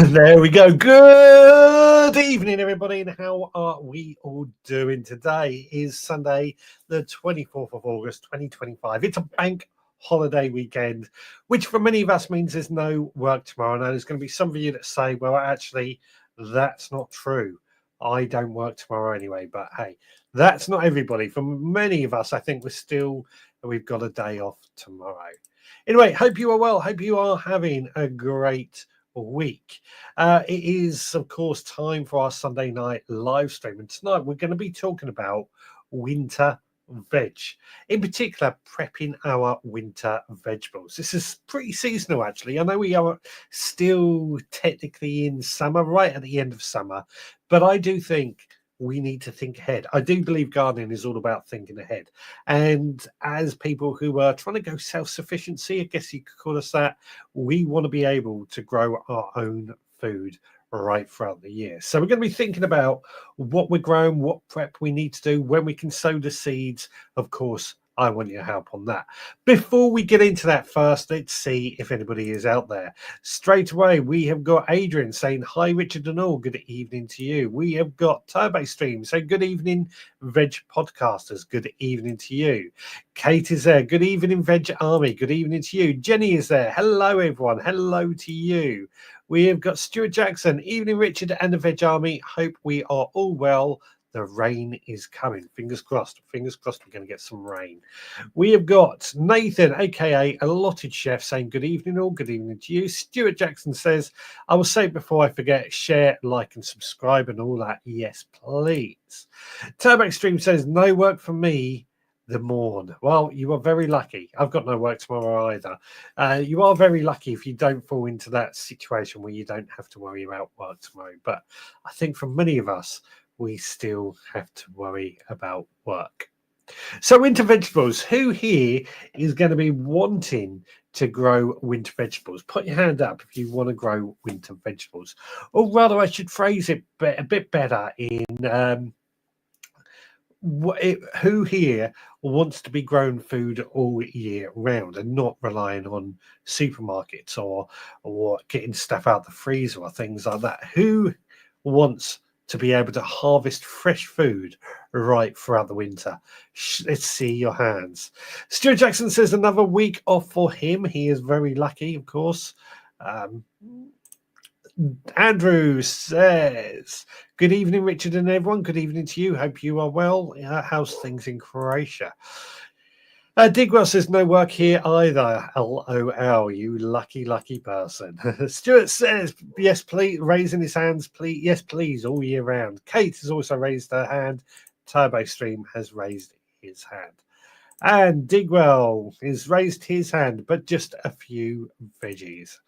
There we go. Good evening, everybody, and how are we all doing? Today is Sunday, the 24th of August, 2025. It's a bank holiday weekend, which for many of us means there's no work tomorrow. Now, there's going to be some of you that say, well, actually, that's not true. I don't work tomorrow anyway, but hey, that's not everybody. For many of us, I think we've got a day off tomorrow. Anyway, hope you are well. Hope you are having a great week. It is, of course, time for our Sunday night live stream, and tonight we're going to be talking about winter veg, in particular prepping our winter vegetables. This is pretty seasonal, actually. I know we are still technically in summer, right at the end of summer, but I do think we need to think ahead. I do believe gardening is all about thinking ahead. And as people who are trying to go self-sufficiency, I guess you could call us that, we want to be able to grow our own food right throughout the year. So we're going to be thinking about what we're growing, what prep we need to do, when we can sow the seeds. Of course, I want your help on that. Before we get into that first, let's see if anybody is out there. Straight away, we have got Adrian saying, hi, Richard and all. Good evening to you. We have got TurboStream saying, good evening, Veg Podcasters. Good evening to you. Kate is there. Good evening, Veg Army. Good evening to you. Jenny is there. Hello, everyone. Hello to you. We have got Stuart Jackson. Evening, Richard and the Veg Army. Hope we are all well. The rain is coming. Fingers crossed. Fingers crossed we're going to get some rain. We have got Nathan, aka Allotted Chef, saying good evening all. Good evening to you. Stuart Jackson says, I will say it before I forget, share, like, and subscribe and all that. Yes, please. TurboStream says, no work for me. The morn. Well, you are very lucky. I've got no work tomorrow either. You are very lucky if you don't fall into that situation where you don't have to worry about work tomorrow. But I think for many of us, we still have to worry about work. So winter vegetables, who here is going to be wanting to grow winter vegetables? Put your hand up if you want to grow winter vegetables. Or rather, I should phrase it a bit better in who here wants to be growing food all year round and not relying on supermarkets or getting stuff out the freezer or things like that? Who wants to be able to harvest fresh food right throughout the winter? Let's see your hands. Stuart Jackson says another week off for him. He is very lucky, of course. Andrew says, good evening, Richard and everyone. Good evening to you. Hope you are well. How's things in Croatia? Digwell says, no work here either. LOL, you lucky, lucky person. Stuart says, yes, please, raising his hands, please. Yes, please, all year round. Kate has also raised her hand. TurboStream has raised his hand. And Digwell has raised his hand, but just a few veggies.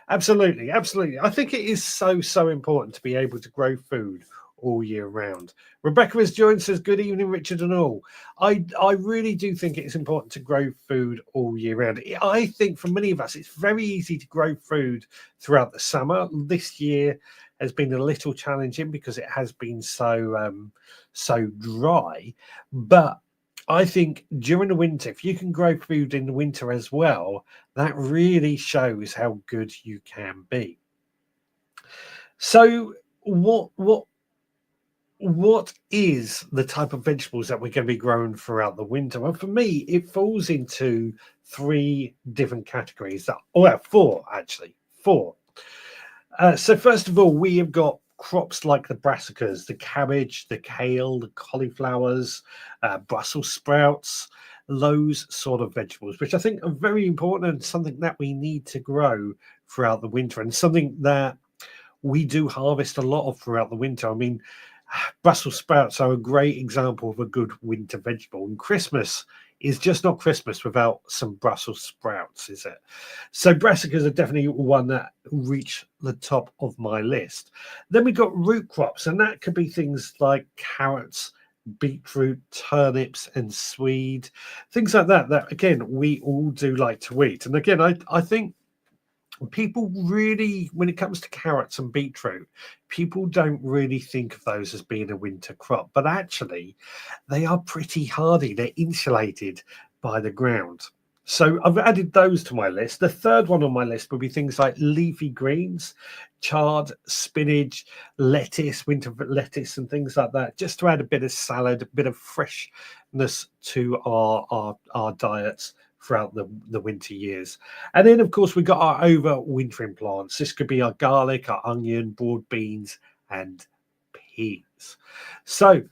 Absolutely, absolutely. I think it is so important to be able to grow food all year round. Rebecca has joined, says, good evening, Richard and all. I really do think it's important to grow food all year round. I think for many of us, it's very easy to grow food throughout the summer. This year has been a little challenging because it has been so dry. But I think during the winter, if you can grow food in the winter as well, that really shows how good you can be. So what is the type of vegetables that we're going to be growing throughout the winter? Well, for me, it falls into three different categories. Four, actually. Four. So first of all, we have got crops like the brassicas, the cabbage, the kale, the cauliflowers, Brussels sprouts, those sort of vegetables, which I think are very important and something that we need to grow throughout the winter and something that we do harvest a lot of throughout the winter. I mean, Brussels sprouts are a great example of a good winter vegetable, and Christmas is just not Christmas without some Brussels sprouts, is it? So brassicas are definitely one that reach the top of my list. Then we got root crops, and that could be things like carrots, beetroot, turnips, and swede, things like that. That again, we all do like to eat. And again, I think people really, when it comes to carrots and beetroot, people don't really think of those as being a winter crop, but actually they are pretty hardy. They're insulated by the ground. So I've added those to my list. The third one on my list would be things like leafy greens, chard, spinach, lettuce, winter lettuce, and things like that, just to add a bit of salad, a bit of freshness to our diets throughout the winter years. And then, of course, we've got our overwintering plants. This could be our garlic, our onion, broad beans, and peas. So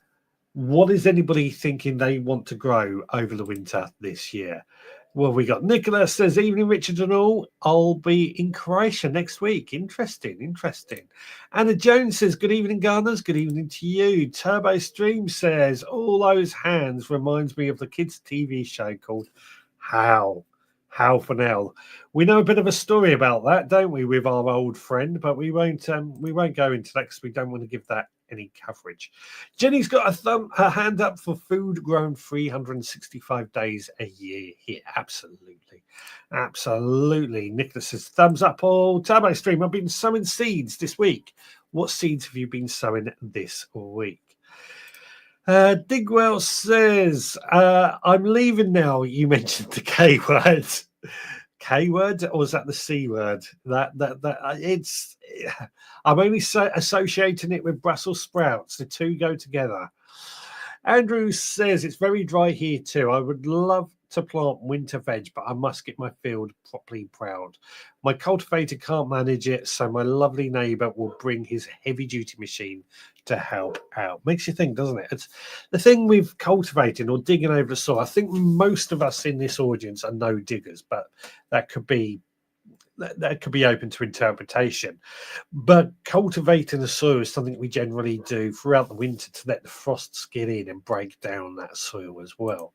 what is anybody thinking they want to grow over the winter this year? Well, we got Nicholas says, evening, Richard and all. I'll be in Croatia next week. Interesting, interesting. Anna Jones says, good evening, gardeners. Good evening to you. Turbo Stream says, all those hands reminds me of the kids' TV show called How for Now. We know a bit of a story about that, don't we, with our old friend, but we won't go into that because we don't want to give that any coverage. Jenny's got a hand up for food grown 365 days a year here. Absolutely. Nicholas says, thumbs up all. Turbo Stream, I've been sowing seeds this week. What seeds have you been sowing this week? Digwell says, I'm leaving now. You mentioned the K word. K word, or was that the C word? I'm only associating it with Brussels sprouts. The two go together. Andrew says it's very dry here too. I would love to plant winter veg, but I must get my field properly plowed. My cultivator can't manage it, so my lovely neighbour will bring his heavy-duty machine to help out. Makes you think, doesn't it? It's the thing with cultivating or digging over the soil. I think most of us in this audience are no diggers, but that could be open to interpretation. But cultivating the soil is something we generally do throughout the winter to let the frosts get in and break down that soil as well.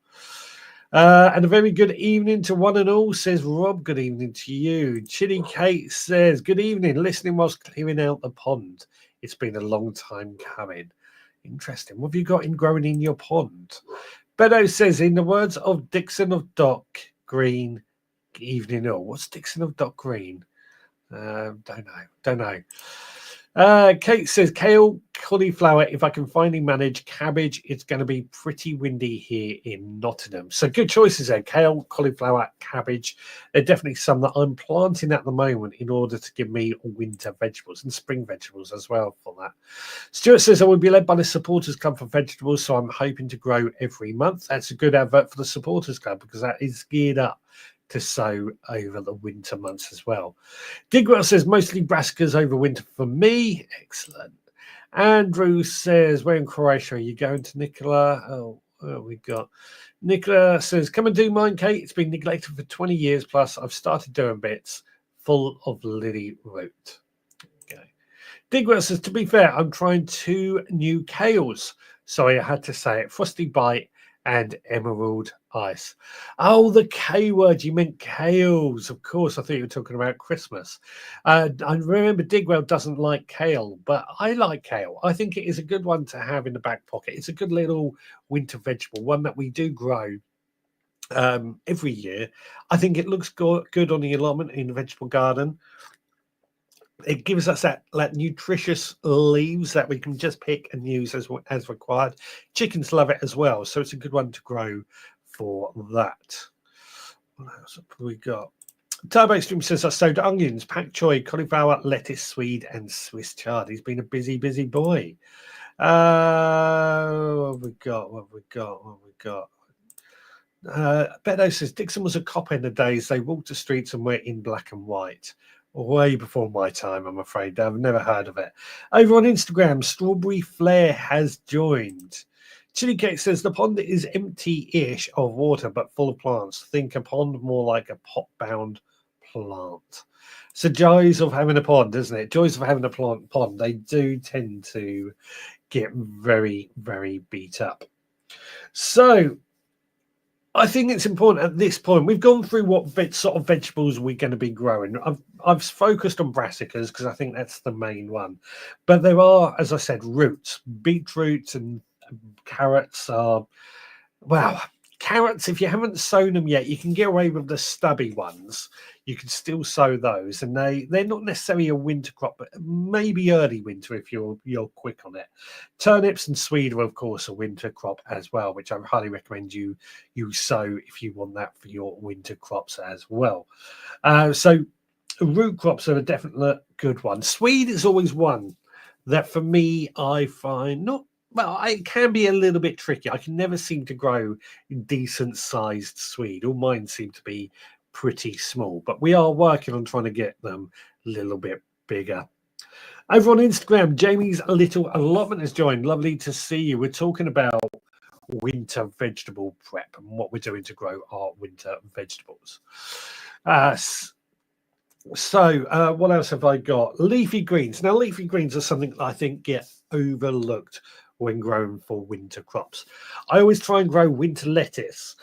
And a very good evening to one and all, says Rob. Good evening to you. Chili Kate says, good evening, listening whilst clearing out the pond. It's been a long time coming. Interesting. What have you got growing in your pond? Beto says, in the words of Dixon of Dock Green, evening all. What's Dixon of Dock Green? Don't know. Kate says, kale, cauliflower, if I can finally manage cabbage, it's going to be pretty windy here in Nottingham. So good choices there. Kale, cauliflower, cabbage. They're definitely some that I'm planting at the moment in order to give me winter vegetables and spring vegetables as well for that. Stuart says, I will be led by the Supporters Club for vegetables, so I'm hoping to grow every month. That's a good advert for the Supporters Club because that is geared up to sow over the winter months as well. Digwell says, mostly brassicas over winter for me. Excellent. Andrew says, where in Croatia are you going to, Nicola? Oh, we got Nicola says, come and do mine, Kate. It's been neglected for 20 years plus. I've started doing bits full of lily root. Okay. Digwell says, to be fair, I'm trying 2 new kales. Sorry, I had to say it. Frosty Bite and Emerald Ice. Oh, the K word. You meant kales. Of course, I thought you were talking about Christmas. I remember Digwell doesn't like kale, but I like kale. I think it is a good one to have in the back pocket. It's a good little winter vegetable, one that we do grow every year. I think it looks good on the allotment in the vegetable garden. It gives us that nutritious leaves that we can just pick and use as required. Chickens love it as well, so it's a good one to grow for that. What else have we got? Turbo Stream says, I sowed onions, pak choi, cauliflower, lettuce, swede, and Swiss chard. He's been a busy boy. What have we got? Beto says, Dixon was a cop in the days they walked the streets and were in black and white. Way before my time, I'm afraid. I've never heard of it. Over on Instagram, Strawberry Flare has joined. Chili Cake says, the pond is empty-ish of water, but full of plants. Think a pond more like a pot-bound plant. So joys of having a pond, isn't it? Joys of having a pond. They do tend to get very, very beat up. So I think it's important at this point. We've gone through what sort of vegetables we're going to be growing. I've focused on brassicas because I think that's the main one. But there are, as I said, roots. Beetroots and carrots are, well, Carrots, if you haven't sown them yet, you can get away with the stubby ones. You can still sow those, and they're not necessarily a winter crop, but maybe early winter if you're quick on it. Turnips and swede are, of course, a winter crop as well, which I highly recommend you sow if you want that for your winter crops as well. So root crops are a definite good one. Swede is always one that for me I find not. Well, it can be a little bit tricky. I can never seem to grow decent sized swede. All mine seem to be pretty small, but we are working on trying to get them a little bit bigger. Over on Instagram, Jamie's little allotment has joined. Lovely to see you. We're talking about winter vegetable prep and what we're doing to grow our winter vegetables. So what else have I got? Leafy greens. Now, leafy greens are something that I think get overlooked when grown for winter crops. I always try and grow winter lettuce,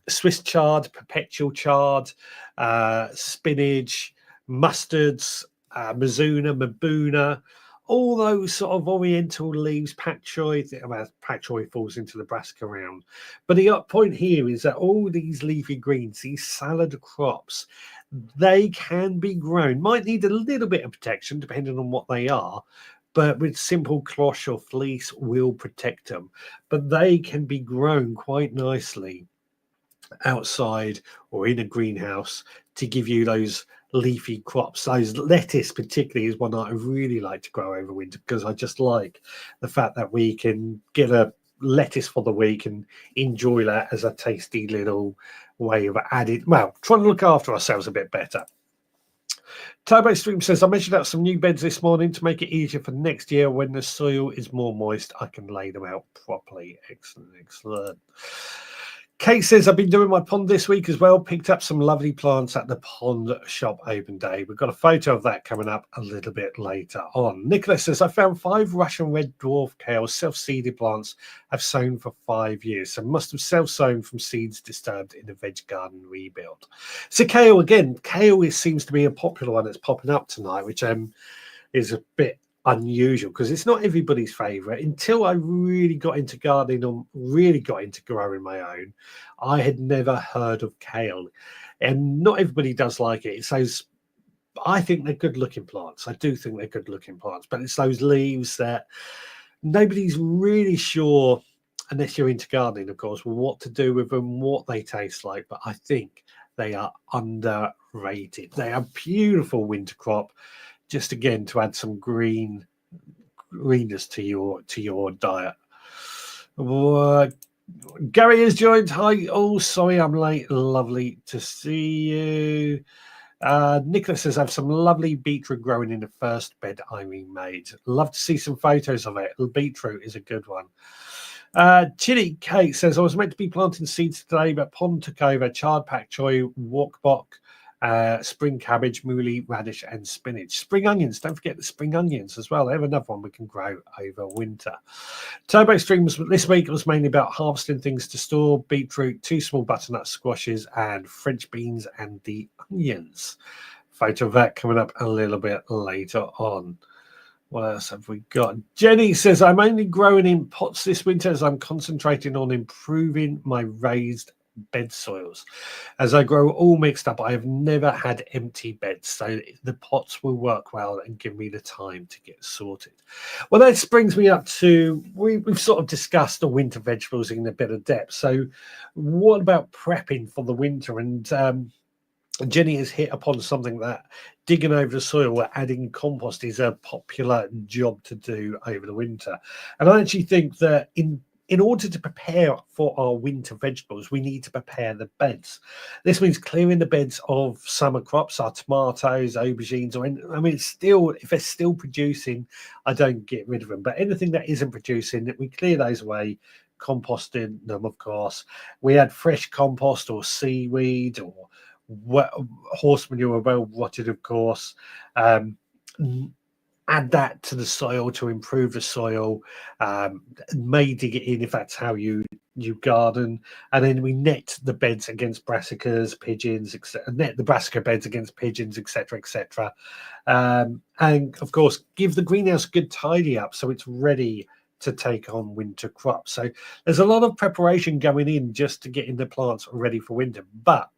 Swiss chard, perpetual chard, spinach, mustards, mabuna, all those sort of oriental leaves. Pak choi, pak choi falls into the brassica round. But the point here is that all these leafy greens, these salad crops, they can be grown. Might need a little bit of protection depending on what they are, but with simple cloche or fleece will protect them. But they can be grown quite nicely outside or in a greenhouse to give you those leafy crops. Those lettuce particularly is one that I really like to grow over winter, because I just like the fact that we can get a lettuce for the week and enjoy that as a tasty little way of adding, well, trying to look after ourselves a bit better. Turbo Stream says, I measured out some new beds this morning to make it easier for next year. When the soil is more moist, I can lay them out properly. Excellent. Kate says, I've been doing my pond this week as well. Picked up some lovely plants at the pond shop open day. We've got a photo of that coming up a little bit later on. Nicholas says, I found 5 Russian red dwarf kale self-seeded plants I've sown for 5 years. So must have self-sown from seeds disturbed in a veg garden rebuild. So kale, again, seems to be a popular one that's popping up tonight, which is a bit unusual because it's not everybody's favorite. Until I really got into gardening or really got into growing my own, I had never heard of kale, and not everybody does like it. It's those, I think they're good looking plants. I do think they're good looking plants, but it's those leaves that nobody's really sure, unless you're into gardening, of course, what to do with them, what they taste like. But I think they are underrated. They are beautiful winter crop, just again to add some greenness to your diet. Gary has joined. Hi. Oh, sorry, I'm late. Lovely to see you. Nicholas says, I have some lovely beetroot growing in the first bed I remade. Love to see some photos of it. Beetroot is a good one. Chili Kate says, I was meant to be planting seeds today, but pond took over. Chard, pak choi, wok bok, spring cabbage, mooli, radish, and spinach. Spring onions, don't forget the spring onions as well. They have another one we can grow over winter. Turbo Streams this week was mainly about harvesting things to store: beetroot, 2 small butternut squashes, and French beans and the onions. Photo of that coming up a little bit later on. What else have we got? Jenny says, I'm only growing in pots this winter as I'm concentrating on improving my raised bed soils. As I grow all mixed up, I have never had empty beds, so the pots will work well and give me the time to get sorted. Well, that brings me up to, we've sort of discussed the winter vegetables in a bit of depth. So what about prepping for the winter? And Jenny has hit upon something that digging over the soil, adding compost is a popular job to do over the winter. And I actually think that in order to prepare for our winter vegetables, we need to prepare the beds. This means clearing the beds of summer crops, our tomatoes, aubergines, if they're still producing, I don't get rid of them. But anything that isn't producing, we clear those away, composting them, of course. We add fresh compost or seaweed or horse manure, well rotted, of course. Add that to the soil to improve the soil. May dig it in if that's how you garden, and then we net the beds against brassicas, pigeons, etc. Net the brassica beds against pigeons, etc., etc. And of course, give the greenhouse a good tidy up so it's ready to take on winter crops. So there's a lot of preparation going in just to getting the plants ready for winter, but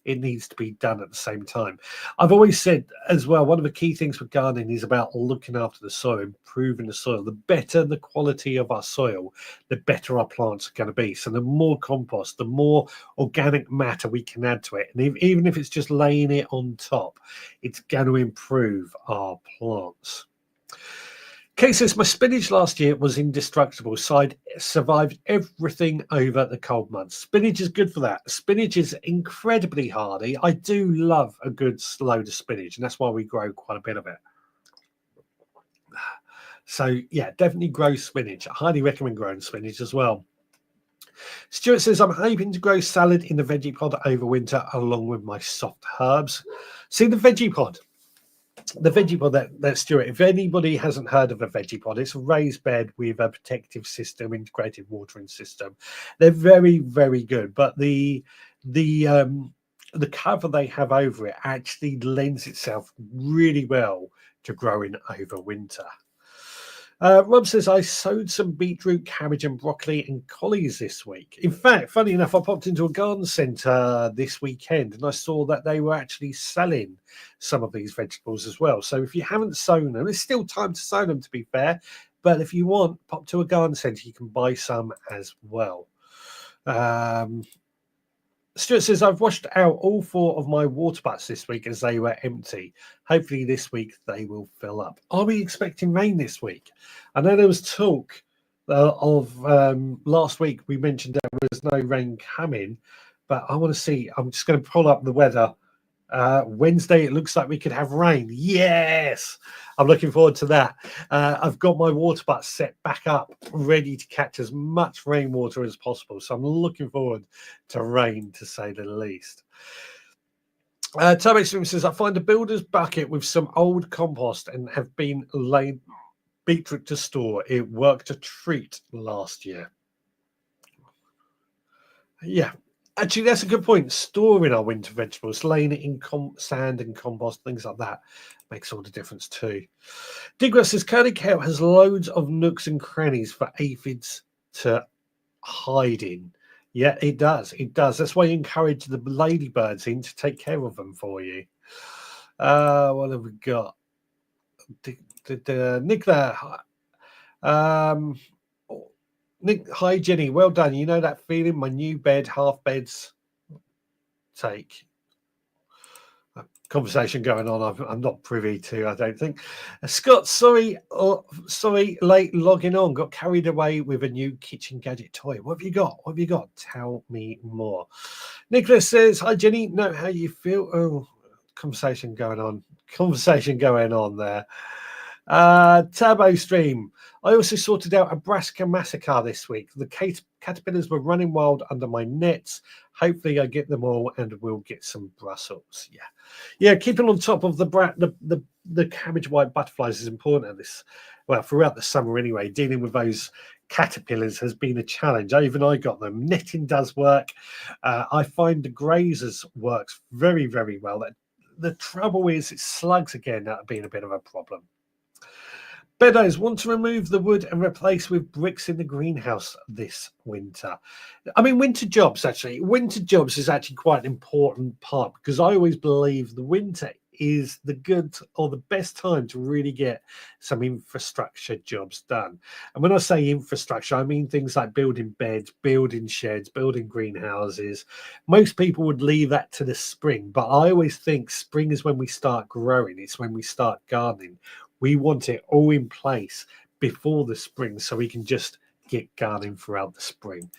it needs to be done at the same time. I've always said as well, one of the key things for gardening is about looking after the soil, improving the soil. The better the quality of our soil, the better our plants are going to be. So the more compost, the more organic matter we can add to it. And even if it's just laying it on top, it's going to improve our plants. Kate says, my spinach last year was indestructible, so I survived everything over the cold months. Spinach is good for that. Spinach is incredibly hardy. I do love a good load of spinach, and that's why we grow quite a bit of it. So, yeah, definitely grow spinach. I highly recommend growing spinach as well. Stuart says, I'm hoping to grow salad in the veggie pod over winter along with my soft herbs. See, the veggie pod. The veggie pod, that's Stuart. If anybody hasn't heard of a veggie pod, it's a raised bed with a protective system, integrated watering system. They're very, very good. But the cover they have over it actually lends itself really well to growing over winter. Rob says, I sowed some beetroot, cabbage and broccoli and collies this week. In fact, funny enough, I popped into a garden centre this weekend and I saw that they were actually selling some of these vegetables as well. So if you haven't sown them, it's still time to sow them, to be fair. But if you want, pop to a garden centre, you can buy some as well. Stuart says, I've washed out all 4 of my water butts this week as they were empty. Hopefully this week they will fill up. Are we expecting rain this week? I know there was talk of last week. We mentioned there was no rain coming, but I want to see. I'm just going to pull up the weather. Wednesday, it looks like we could have rain. Yes, I'm looking forward to that. I've got my water butt set back up, ready to catch as much rainwater as possible. So I'm looking forward to rain, to say the least. Turbo Stream says, I find a builder's bucket with some old compost and have been laid beetroot to store. It worked a treat last year. Yeah. Actually, that's a good point. Storing our winter vegetables, laying it in sand and compost, things like that, makes all the difference too. Digger says, curly kale has loads of nooks and crannies for aphids to hide in. Yeah, it does. It does. That's why you encourage the ladybirds in to take care of them for you. What have we got? Nick there. Nick, hi Jenny, well done. You know that feeling, my new bed, half beds take. Conversation going on. I'm not privy to, I don't think. Scott, sorry, late logging on. Got carried away with a new kitchen gadget toy. What have you got? What have you got? Tell me more. Nicholas says, hi Jenny, know how you feel. Oh, conversation going on. Conversation going on there. Turbo Stream. I also sorted out a brassica massacre this week. The caterpillars were running wild under my nets. Hopefully I get them all and we'll get some Brussels. Yeah, keeping on top of the cabbage white butterflies is important at this, well, throughout the summer anyway. Dealing with those caterpillars has been a challenge. Even I got them. Netting does work. I find the grazers works very, very well. The trouble is it's slugs again that have been a bit of a problem. Beddoes want to remove the wood and replace with bricks in the greenhouse this winter. I mean, winter jobs is actually quite an important part, because I always believe the winter is the good or the best time to really get some infrastructure jobs done. And when I say infrastructure, I mean things like building beds, building sheds, building greenhouses. Most people would leave that to the spring, but I always think spring is when we start growing. It's when we start gardening. We want it all in place before the spring so we can just get gardening throughout the spring.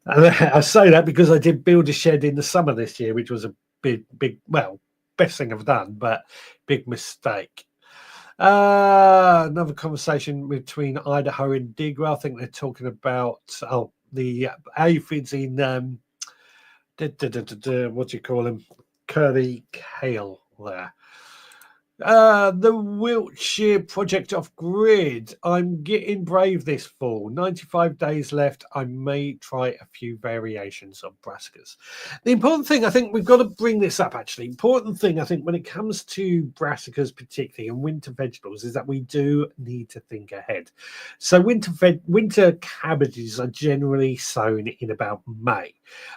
And I say that because I did build a shed in the summer this year, which was a big, well, best thing I've done, but big mistake. Another conversation between Idaho and Digger. I think they're talking about the aphids in what do you call them? Curly kale there. The Wiltshire project off grid. I'm getting brave this fall. 95 days left. I may try a few variations of brassicas. The important thing, I think we've got to bring this up actually. Important thing, I think, when it comes to brassicas, particularly and winter vegetables, is that we do need to think ahead. So winter cabbages are generally sown in about May.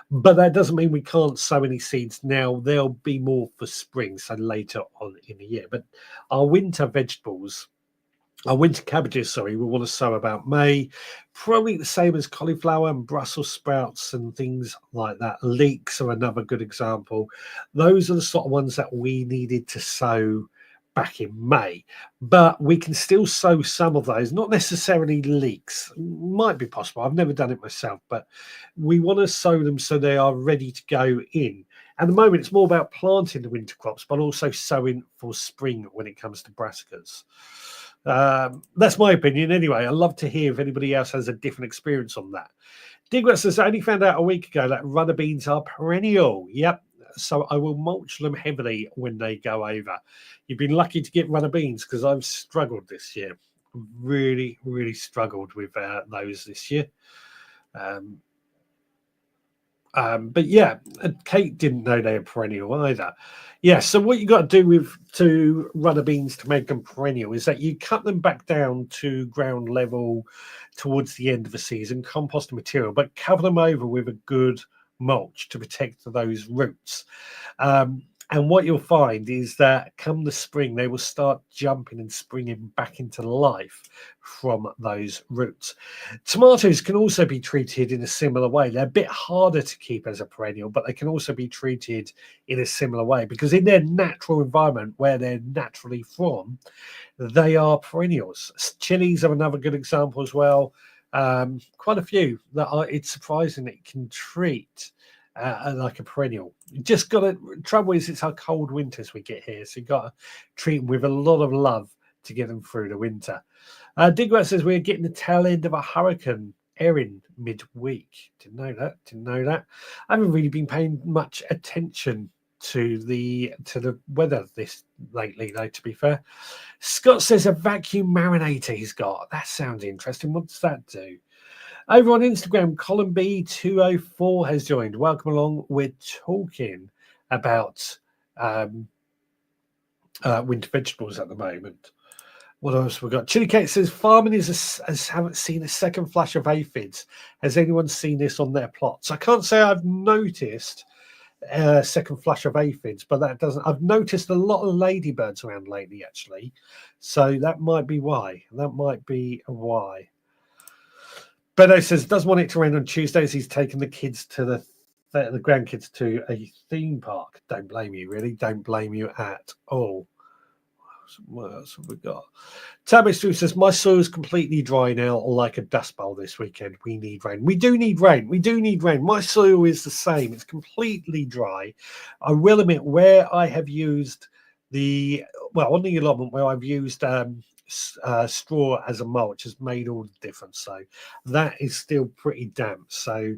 But that doesn't mean we can't sow any seeds now. There'll be more for spring, so later on in the year. But our winter vegetables, our winter cabbages, sorry, we want to sow about May. Probably the same as cauliflower and Brussels sprouts and things like that. Leeks are another good example. Those are the sort of ones that we needed to sow back in May, but we can still sow some of those, not necessarily leeks. Might be possible. I've never done it myself, but we want to sow them so they are ready to go in. At the moment, it's more about planting the winter crops, but also sowing for spring when it comes to brassicas. That's my opinion anyway. I'd love to hear if anybody else has a different experience on that. Digwet says, I only found out a week ago that runner beans are perennial. Yep. So I will mulch them heavily when they go over. You've been lucky to get runner beans because I've struggled this year. Really, really struggled with those this year. But yeah, Kate didn't know they were perennial either. Yeah, so what you got to do with to runner beans to make them perennial is that you cut them back down to ground level towards the end of the season, compost the material, but cover them over with a good mulch to protect those roots. And what you'll find is that come the spring, they will start jumping and springing back into life from those roots. Tomatoes can also be treated in a similar way. They're a bit harder to keep as a perennial, but they can also be treated in a similar way because in their natural environment where they're naturally from, they are perennials. Chilies are another good example as well. Quite a few that are, it's surprising that it can treat like a perennial. You just got to, trouble is it's our cold winters we get here, so you got to treat them with a lot of love to get them through the winter. Digwell says we're getting the tail end of a hurricane Erin midweek. Didn't know that. I haven't really been paying much attention to the weather this lately, though, to be fair. Scott says a vacuum marinator he's got. That sounds interesting. What does that do? Over on Instagram, Colin B204 has joined. Welcome along. We're talking about winter vegetables at the moment. What else we got? Chili Kate says farming haven't seen a second flash of aphids. Has anyone seen this on their plots? I can't say I've noticed a second flash of aphids, but that doesn't. I've noticed a lot of ladybirds around lately, actually. So that might be why. Beto says doesn't want it to rain on Tuesdays. He's taking the kids to the grandkids to a theme park. Don't blame you, really. Don't blame you at all. What else have we got? Tabby Stu says my soil's completely dry now, like a dust bowl this weekend. We need rain. We do need rain. My soil is the same. It's completely dry. I will admit where I have used on the allotment where I've used straw as a mulch has made all the difference. So that is still pretty damp. So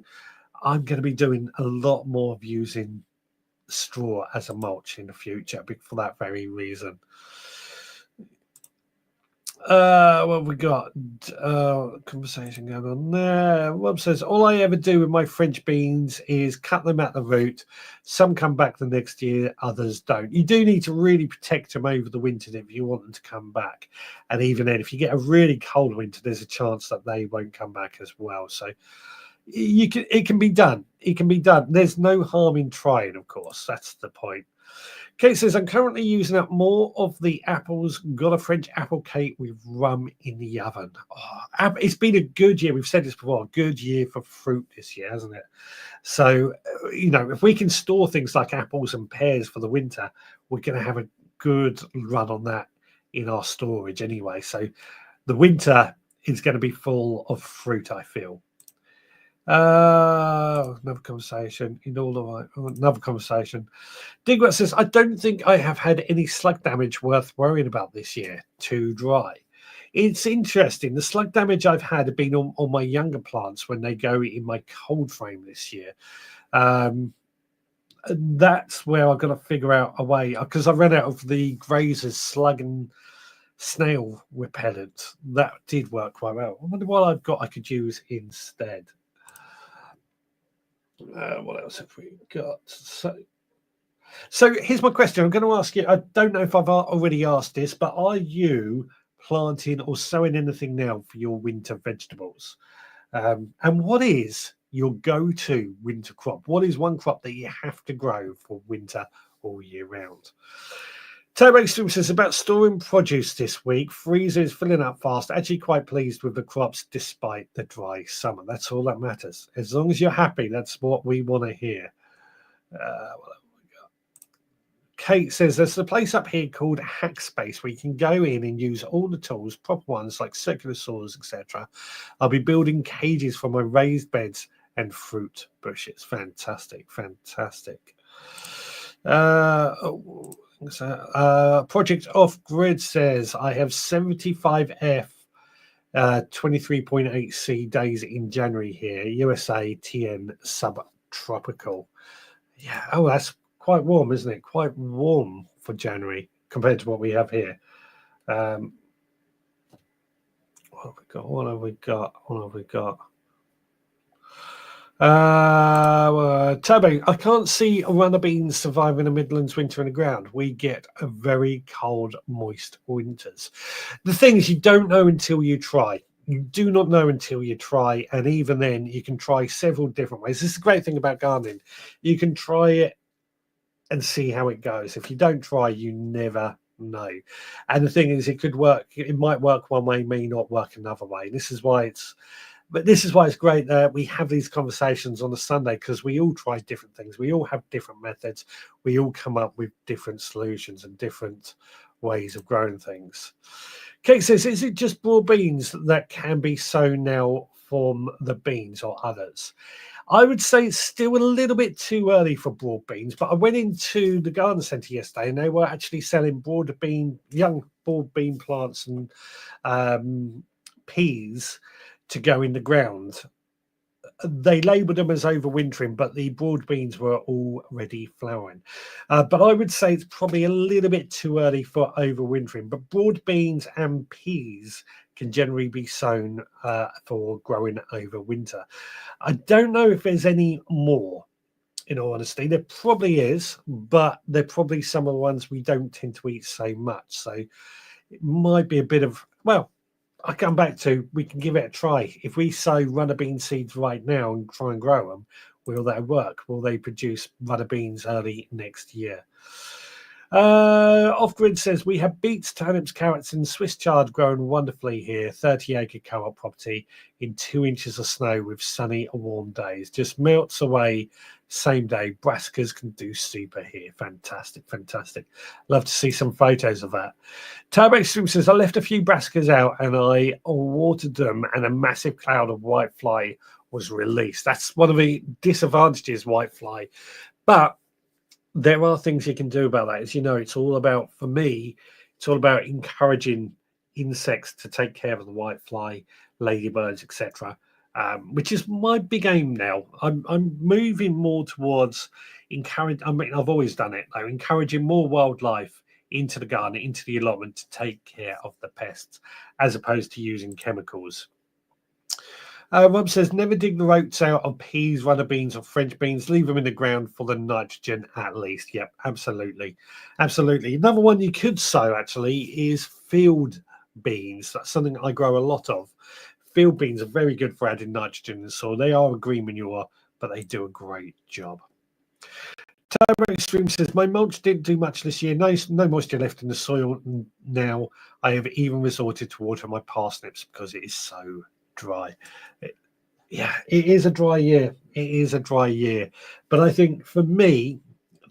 I'm going to be doing a lot more of using straw as a mulch in the future for that very reason. What we got? Conversation going on there. Rob says, all I ever do with my French beans is cut them at the root. Some come back the next year, others don't. You do need to really protect them over the winter if you want them to come back. And even then, if you get a really cold winter, there's a chance that they won't come back as well. So it can be done. It can be done. There's no harm in trying, of course. That's the point. Kate says, I'm currently using up more of the apples. Got a French apple cake with rum in the oven. Oh, it's been a good year. We've said this before, a good year for fruit this year, hasn't it? So, if we can store things like apples and pears for the winter, we're going to have a good run on that in our storage anyway. So the winter is going to be full of fruit, I feel. Another conversation. Another conversation. Digwet says, I don't think I have had any slug damage worth worrying about this year. Too dry. It's interesting. The slug damage I've had have been on my younger plants when they go in my cold frame this year. that's where I've got to figure out a way, because I ran out of the Grazer's slug and snail repellent. That did work quite well. I wonder what I've got I could use instead. What else have we got? So here's my question. I'm going to ask you, I don't know if I've already asked this, but are you planting or sowing anything now for your winter vegetables? And what is your go-to winter crop? What is one crop that you have to grow for winter all year round? Turbo Stream says about storing produce this week. Freezer is filling up fast. Actually quite pleased with the crops despite the dry summer. That's all that matters. As long as you're happy, that's what we want to hear. Kate says there's a place up here called Hackspace where you can go in and use all the tools, proper ones like circular saws, etc. I'll be building cages for my raised beds and fruit bushes. Fantastic, fantastic. Project Off Grid says I have 75F 23.8C days in January here. USA TN subtropical. Yeah, oh, that's quite warm, isn't it? Quite warm for January compared to what we have here. What have we got? What have we got? What have we got? Turbo, I can't see runner beans surviving a Midlands winter in the ground. We get a very cold, moist winters. The thing is, you don't know until you try. You do not know until you try, and even then, you can try several different ways. This is the great thing about gardening. You can try it and see how it goes. If you don't try, you never know. And the thing is, it could work. It might work one way, may not work another way. This is why it's great that we have these conversations on a Sunday, because we all try different things. We all have different methods. We all come up with different solutions and different ways of growing things. Kate says, is it just broad beans that can be sown now from the beans or others? I would say it's still a little bit too early for broad beans, but I went into the garden centre yesterday and they were actually selling young broad bean plants and peas to go in the ground. They labelled them as overwintering, but the broad beans were already flowering. But I would say it's probably a little bit too early for overwintering. But broad beans and peas can generally be sown for growing over winter. I don't know if there's any more, in all honesty. There probably is, but they're probably some of the ones we don't tend to eat so much. So it might be a bit of, well, I come back to, we can give it a try. If we sow runner bean seeds right now and try and grow them, will that work? Will they produce runner beans early next year? Off Grid says we have beets, turnips, carrots, and Swiss chard growing wonderfully here. 30-acre co-op property in 2 inches of snow with sunny, warm days. Just melts away same day. Brassicas can do super here. Fantastic, fantastic. Love to see some photos of that. Turbo Stream says I left a few brassicas out and I watered them, and a massive cloud of whitefly was released. That's one of the disadvantages, whitefly, but there are things you can do about that. As you know, it's all about, for me, it's all about encouraging insects to take care of the whitefly, ladybirds, etc., which is my big aim now. I'm moving more towards encourage. I mean, I've always done it though, encouraging more wildlife into the garden, into the allotment to take care of the pests, as opposed to using chemicals. Rob says, never dig the roots out of peas, runner beans, or French beans. Leave them in the ground for the nitrogen at least. Yep, absolutely. Absolutely. Another one you could sow, actually, is field beans. That's something I grow a lot of. Field beans are very good for adding nitrogen in the soil. They are a green manure, but they do a great job. Turbo Extreme says, my mulch didn't do much this year. No moisture left in the soil now. I have even resorted to water my parsnips because it is so dry. It is a dry year. It is a dry year. But I think for me,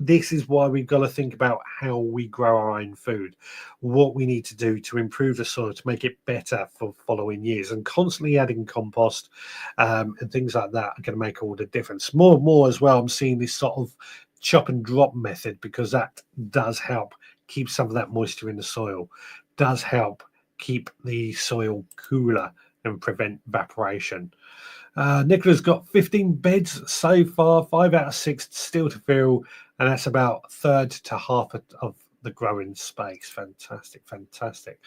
this is why we've got to think about how we grow our own food, what we need to do to improve the soil, to make it better for following years. And constantly adding compost and things like that are going to make all the difference. More and more as well, I'm seeing this sort of chop and drop method, because that does help keep some of that moisture in the soil, does help keep the soil cooler and prevent evaporation. Nicola's got 15 beds so far, 5 out of 6 still to fill, and that's about a third to half of the growing space. Fantastic, fantastic.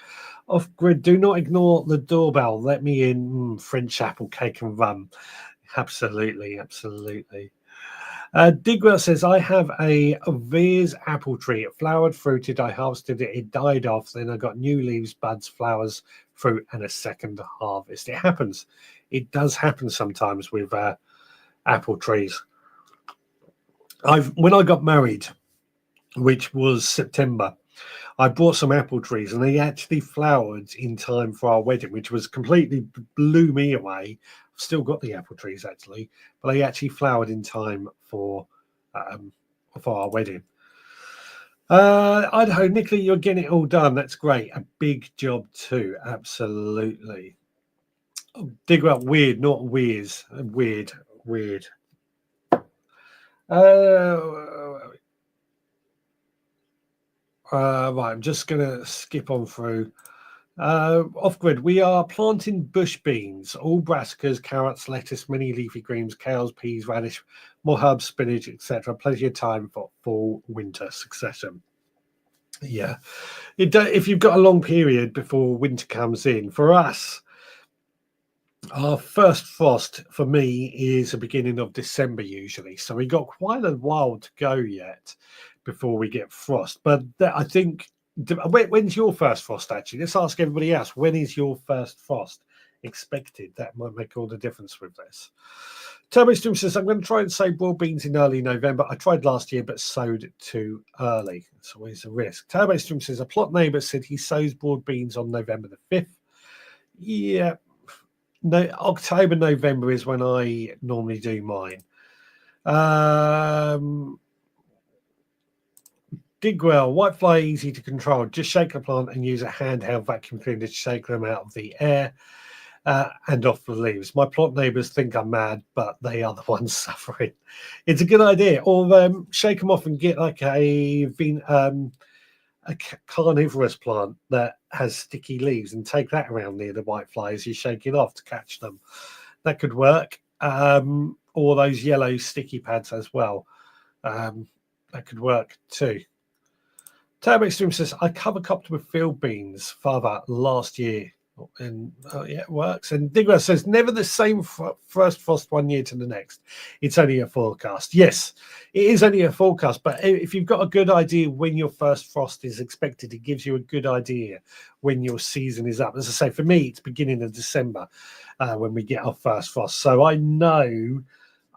Off grid, do not ignore the doorbell. Let me in. French apple cake and rum. Absolutely, absolutely. Digwell says, I have a Veers apple tree. It flowered, fruited. I harvested it. It died off. Then I got new leaves, buds, flowers, fruit, and a second harvest. It happens. It does happen sometimes with apple trees. When I got married, which was September, I bought some apple trees and they actually flowered in time for our wedding, which was completely blew me away. I've still got the apple trees actually, but they actually flowered in time for our wedding. Idaho, Nicola, you're getting it all done. That's great. A big job too. Absolutely. Dig up weird, not weirds. Weird. Right, I'm just going to skip on through. Off grid, we are planting bush beans, all brassicas, carrots, lettuce, mini leafy greens, kales, peas, radish, more herbs, spinach, etc. Plenty of time for fall winter succession. Yeah, if you've got a long period before winter comes in, for us, our first frost for me is the beginning of December usually, so we got quite a while to go yet before we get frost. But I think, when's your first frost actually? Let's ask everybody else. When is your first frost expected? That might make all the difference with this. Turbostream says, I'm going to try and sow broad beans in early November. I tried last year, but sowed too early. It's always a risk. Turbostream says, a plot neighbour said he sows broad beans on November the 5th. Yeah. No, October, November is when I normally do mine. Digwell, whitefly easy to control. Just shake the plant and use a handheld vacuum cleaner to shake them out of the air and off the leaves. My plant neighbours think I'm mad, but they are the ones suffering. It's a good idea. Or shake them off and get like a carnivorous plant that has sticky leaves and take that around near the whitefly as you shake it off to catch them. That could work. Or those yellow sticky pads as well. That could work too. Turbo Extreme says, I cover cropped with field beans, father, last year. And yeah, it works. And Digger says, never the same first frost 1 year to the next. It's only a forecast. Yes, it is only a forecast. But if you've got a good idea when your first frost is expected, it gives you a good idea when your season is up. As I say, for me, it's beginning of December when we get our first frost. So I know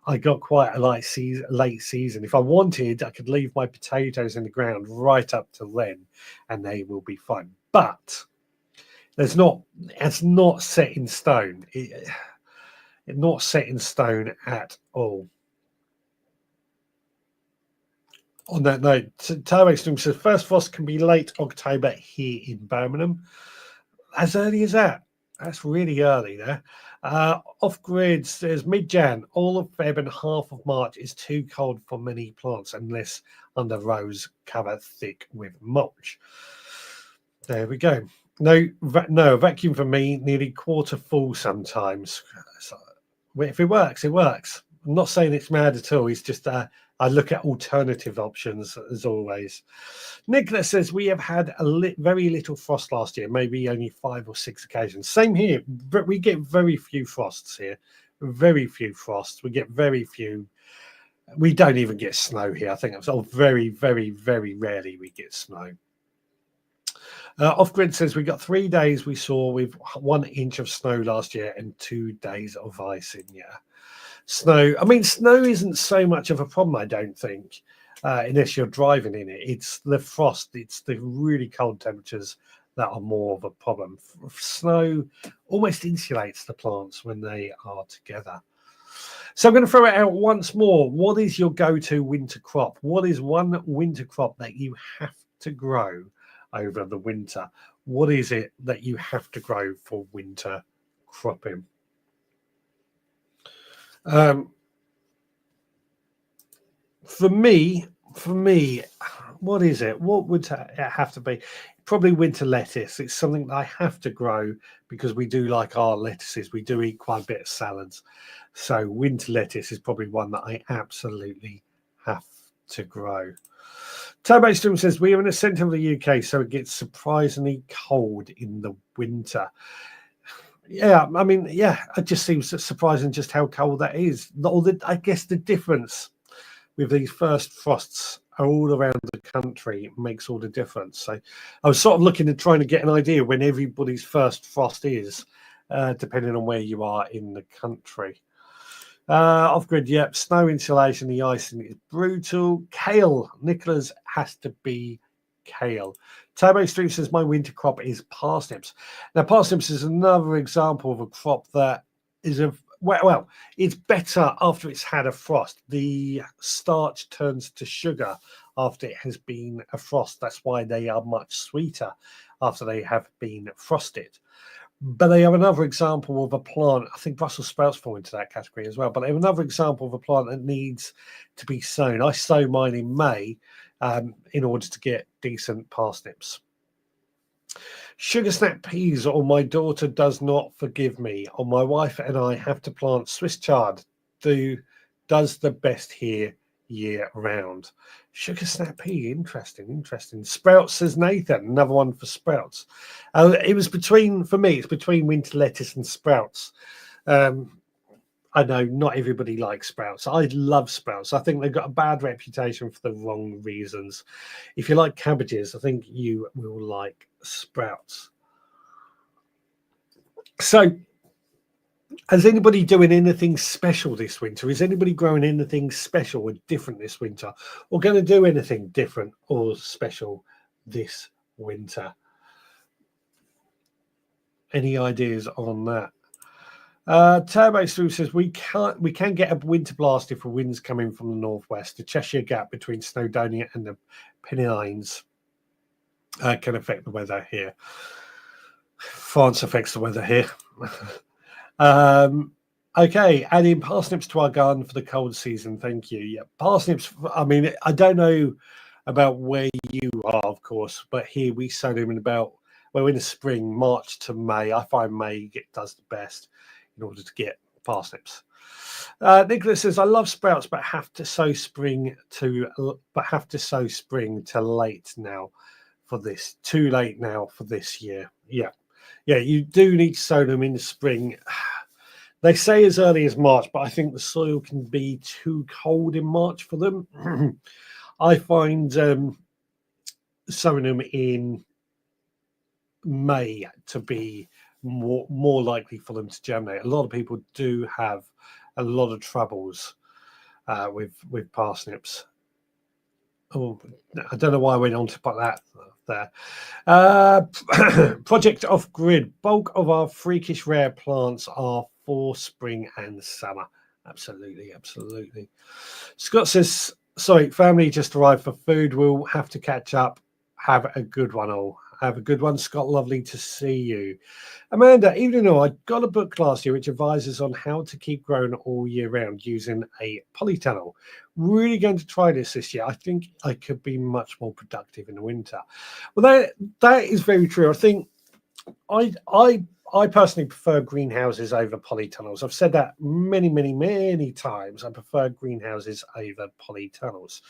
I got quite a late season. If I wanted, I could leave my potatoes in the ground right up till then, and they will be fine. But it's not set in stone. It's not set in stone at all. On that note, Tarek says first frost can be late October here in Birmingham. As early as that. That's really early there. Off grid says mid-Jan, all of Feb and half of March is too cold for many plants unless under rows cover thick with mulch. There we go. No vacuum for me, nearly quarter full sometimes. So, if it works, it works. I'm not saying it's mad at all. It's just I look at alternative options as always. Nicholas says we have had very little frost last year, maybe only 5 or 6 occasions. Same here, but we get very few frosts here. Very few frosts. We get very few. We don't even get snow here. I think it's all very, very, very rarely we get snow. Off grid says we got 3 days we saw with 1 inch of snow last year and 2 days of ice in. Yeah. Snow. I mean, snow isn't so much of a problem, I don't think, unless you're driving in it. It's the frost. It's the really cold temperatures that are more of a problem. Snow almost insulates the plants when they are together. So I'm going to throw it out once more. What is your go-to winter crop? What is one winter crop that you have to grow over the winter? What is it that you have to grow for winter cropping? For me, what is it? What would it have to be? probably winter lettuce. It's something that I have to grow because we do like our lettuces. We do eat quite a bit of salads. So winter lettuce is probably one that I absolutely have to grow. Turbo Stream says, we are in the centre of the UK, so it gets surprisingly cold in the winter. Yeah, I mean, yeah, it just seems surprising just how cold that is. I guess the difference with these first frosts all around the country makes all the difference. So I was sort of looking at trying to get an idea when everybody's first frost is, depending on where you are in the country. Off-grid, yep. Snow insulation, the icing is brutal. Kale, Nicholas, has to be kale. Turbo Stream says, my winter crop is parsnips. Now, parsnips is another example of a crop that is well, it's better after it's had a frost. The starch turns to sugar after it has been a frost. That's why they are much sweeter after they have been frosted. But they have another example of a plant. I think Brussels sprouts fall into that category as well. But they have another example of a plant that needs to be sown. I sow mine in May in order to get decent parsnips. Sugar snap peas, or my daughter does not forgive me, or my wife and I have to plant Swiss chard. Does the best here year round. Sugar snap pea, interesting. Sprouts, says Nathan, another one for sprouts. It was for me, it's between winter lettuce and sprouts. I know not everybody likes sprouts. I love sprouts. I think they've got a bad reputation for the wrong reasons. If you like cabbages, I think you will like sprouts. So, is anybody doing anything special this winter? Is anybody growing anything special or different this winter? Or going to do anything different or special this winter? Any ideas on that? Turbo Stu says we can get a winter blast if the wind's coming from the northwest. The Cheshire Gap between Snowdonia and the Pennines can affect the weather here. France affects the weather here. Okay, adding parsnips to our garden for the cold season. Thank you. Yeah, parsnips. I mean, I don't know about where you are, of course, but here we sow them in in the spring, March to May. I find May does the best in order to get parsnips. Nicholas says, I love sprouts, but have to sow spring to late now for this. Too late now for this year. Yeah, you do need to sow them in the spring. They say as early as March, but I think the soil can be too cold in March for them. I find sowing them in May to be more likely for them to germinate. A lot of people do have a lot of troubles with parsnips. Oh, I don't know why I went on to put that there. Project Off Grid. Bulk of our freakish rare plants are for spring and summer. Absolutely. Scott says, sorry, family just arrived for food. We'll have to catch up. Have a good one all. Have a good one, Scott. Lovely to see you. Amanda, evening all. I got a book last year which advises on how to keep growing all year round using a polytunnel. Really going to try this year. I think I could be much more productive in the winter. Well, that is very true. I think I personally prefer greenhouses over polytunnels. I've said that many times. I prefer greenhouses over polytunnels.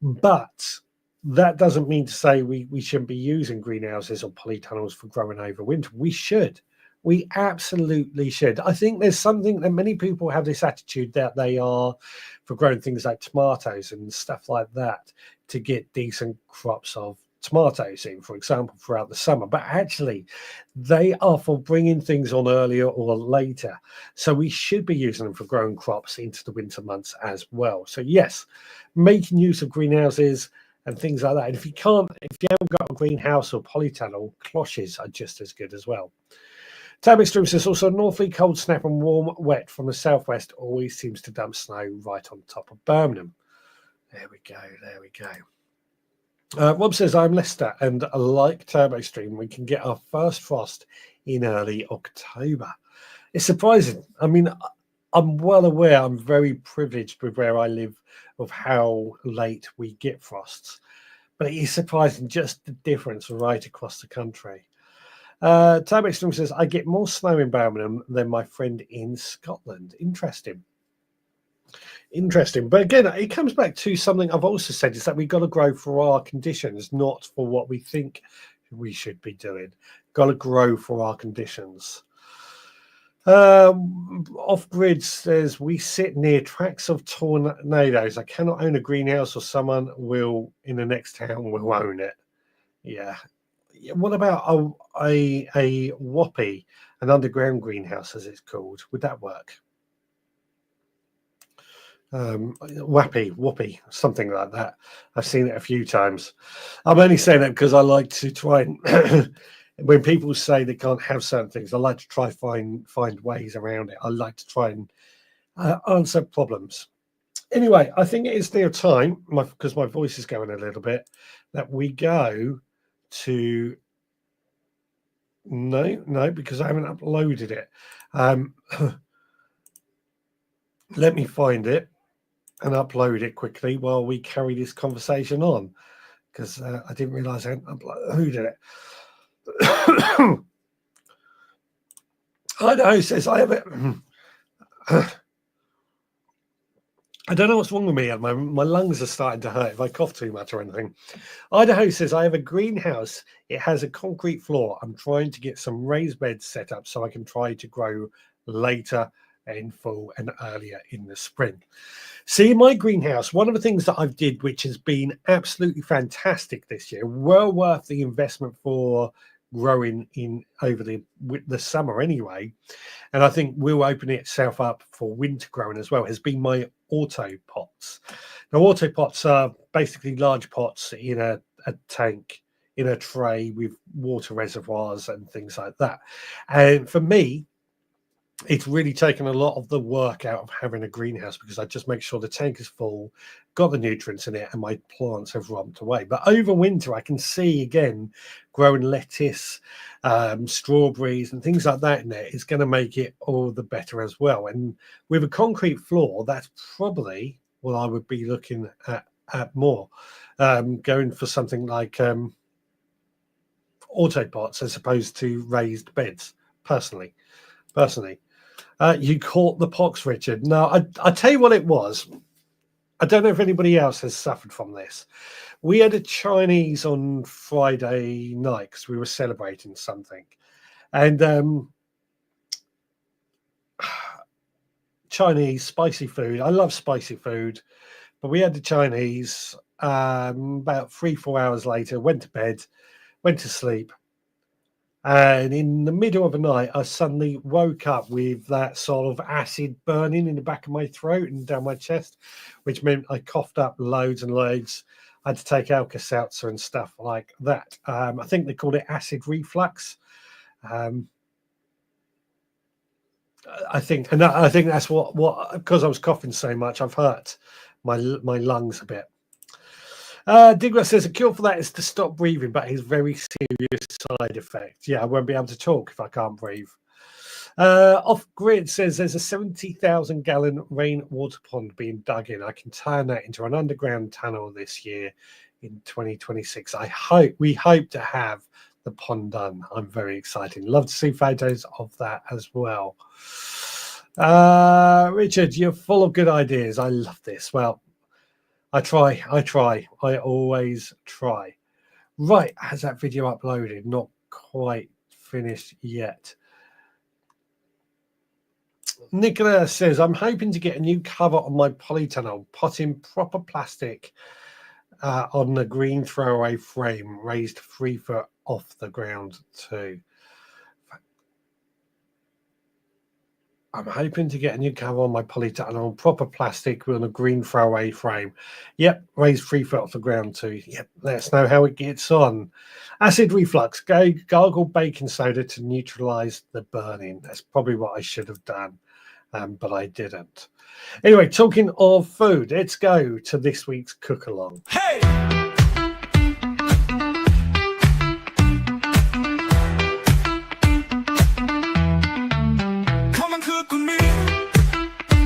But that doesn't mean to say we shouldn't be using greenhouses or polytunnels for growing over winter. We should. We absolutely should. I think there's something that many people have this attitude that they are for growing things like tomatoes and stuff like that to get decent crops of tomatoes in, for example, throughout the summer. But actually, they are for bringing things on earlier or later. So we should be using them for growing crops into the winter months as well. So yes, making use of greenhouses and things like that. And if you haven't got a greenhouse or polytunnel, cloches are just as good as well. Tabby Stream says also northerly cold snap and warm wet from the southwest always seems to dump snow right on top of Birmingham. There we go. Rob says, I'm Leicester and like Turbo Stream, we can get our first frost in early October. It's surprising. I mean, I'm well aware, I'm very privileged with where I live of how late we get frosts. but it is surprising just the difference right across the country. Time says, I get more snow in Birmingham than my friend in Scotland. Interesting. But again, it comes back to something I've also said, is that we've got to grow for our conditions, not for what we think we should be doing. Got to grow for our conditions. Off grid says, we sit near tracks of tornadoes. I cannot own a greenhouse, or someone will in the next town will own it. Yeah. What about a whoppy, an underground greenhouse as it's called? Would that work? Whoppy, something like that. I've seen it a few times. I'm only saying that because I like to try and when people say they can't have certain things, I like to try find ways around it. I like to try and answer problems. Anyway, I think it is now time, because my voice is going a little bit, that we go to no, because I haven't uploaded it. Let me find it and upload it quickly while we carry this conversation on, because I didn't realize I hadn't uploaded it. Idaho says, I have it. I don't know what's wrong with me at the moment. My lungs are starting to hurt if I cough too much or anything. Idaho says, I have a greenhouse. It has a concrete floor. I'm trying to get some raised beds set up so I can try to grow later in fall and earlier in the spring. See, my greenhouse, one of the things that I've did, which has been absolutely fantastic this year, well worth the investment for growing in over the summer anyway, and I think will open itself up for winter growing as well, has been my auto pots. Now, auto pots are basically large pots in a tank, in a tray with water reservoirs and things like that. And for me, it's really taken a lot of the work out of having a greenhouse, because I just make sure the tank is full, got the nutrients in it, and my plants have romped away. But over winter, I can see again growing lettuce, strawberries, and things like that in there is going to make it all the better as well. And with a concrete floor, that's probably what I would be looking at more, going for something like auto pots as opposed to raised beds. Personally. You caught the pox, Richard. No, I tell you what it was. I don't know if anybody else has suffered from this. We had a Chinese on Friday night because we were celebrating something. And Chinese, spicy food. I love spicy food. But we had the Chinese about 3-4 hours later, went to bed, went to sleep. And in the middle of the night, I suddenly woke up with that sort of acid burning in the back of my throat and down my chest, which meant I coughed up loads and loads. I had to take Alka-Seltzer and stuff like that. I think they called it acid reflux. I think that's what because I was coughing so much, I've hurt my lungs a bit. Digler says a cure for that is to stop breathing, but it's very serious side effect. Yeah, I won't be able to talk if I can't breathe. Off grid says there's a 70,000 gallon rainwater pond being dug in. I can turn that into an underground tunnel this year in 2026. We hope to have the pond done. I'm very excited. Love to see photos of that as well. Richard, you're full of good ideas. I love this. Well, I try. I always try. Right, has that video uploaded? Not quite finished yet. Nicola says, I'm hoping to get a new cover on my polytunnel, potting proper plastic on the green throwaway frame, raised 3 foot off the ground too. I'm hoping to get a new cover on my polytunnel, proper plastic on a green throwaway frame. Yep, raised 3 foot off the ground too. Yep, let us know how it gets on. Acid reflux, gargle baking soda to neutralize the burning. That's probably what I should have done, but I didn't. Anyway, talking of food, let's go to this week's cook-along. Hey!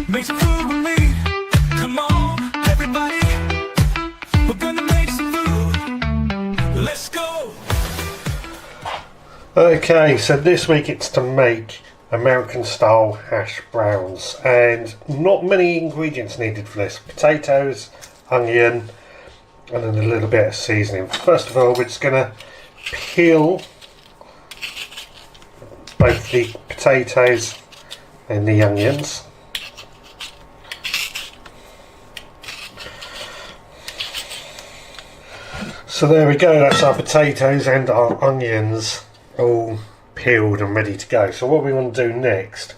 Make some food with me. Come on, everybody. We're gonna make some food. Okay, so this week it's to make American style hash browns, and not many ingredients needed for this. Potatoes, onion, and then a little bit of seasoning. First of all, we're just going to peel both the potatoes and the onions. So there we go, that's our potatoes and our onions all peeled and ready to go. So what we want to do next,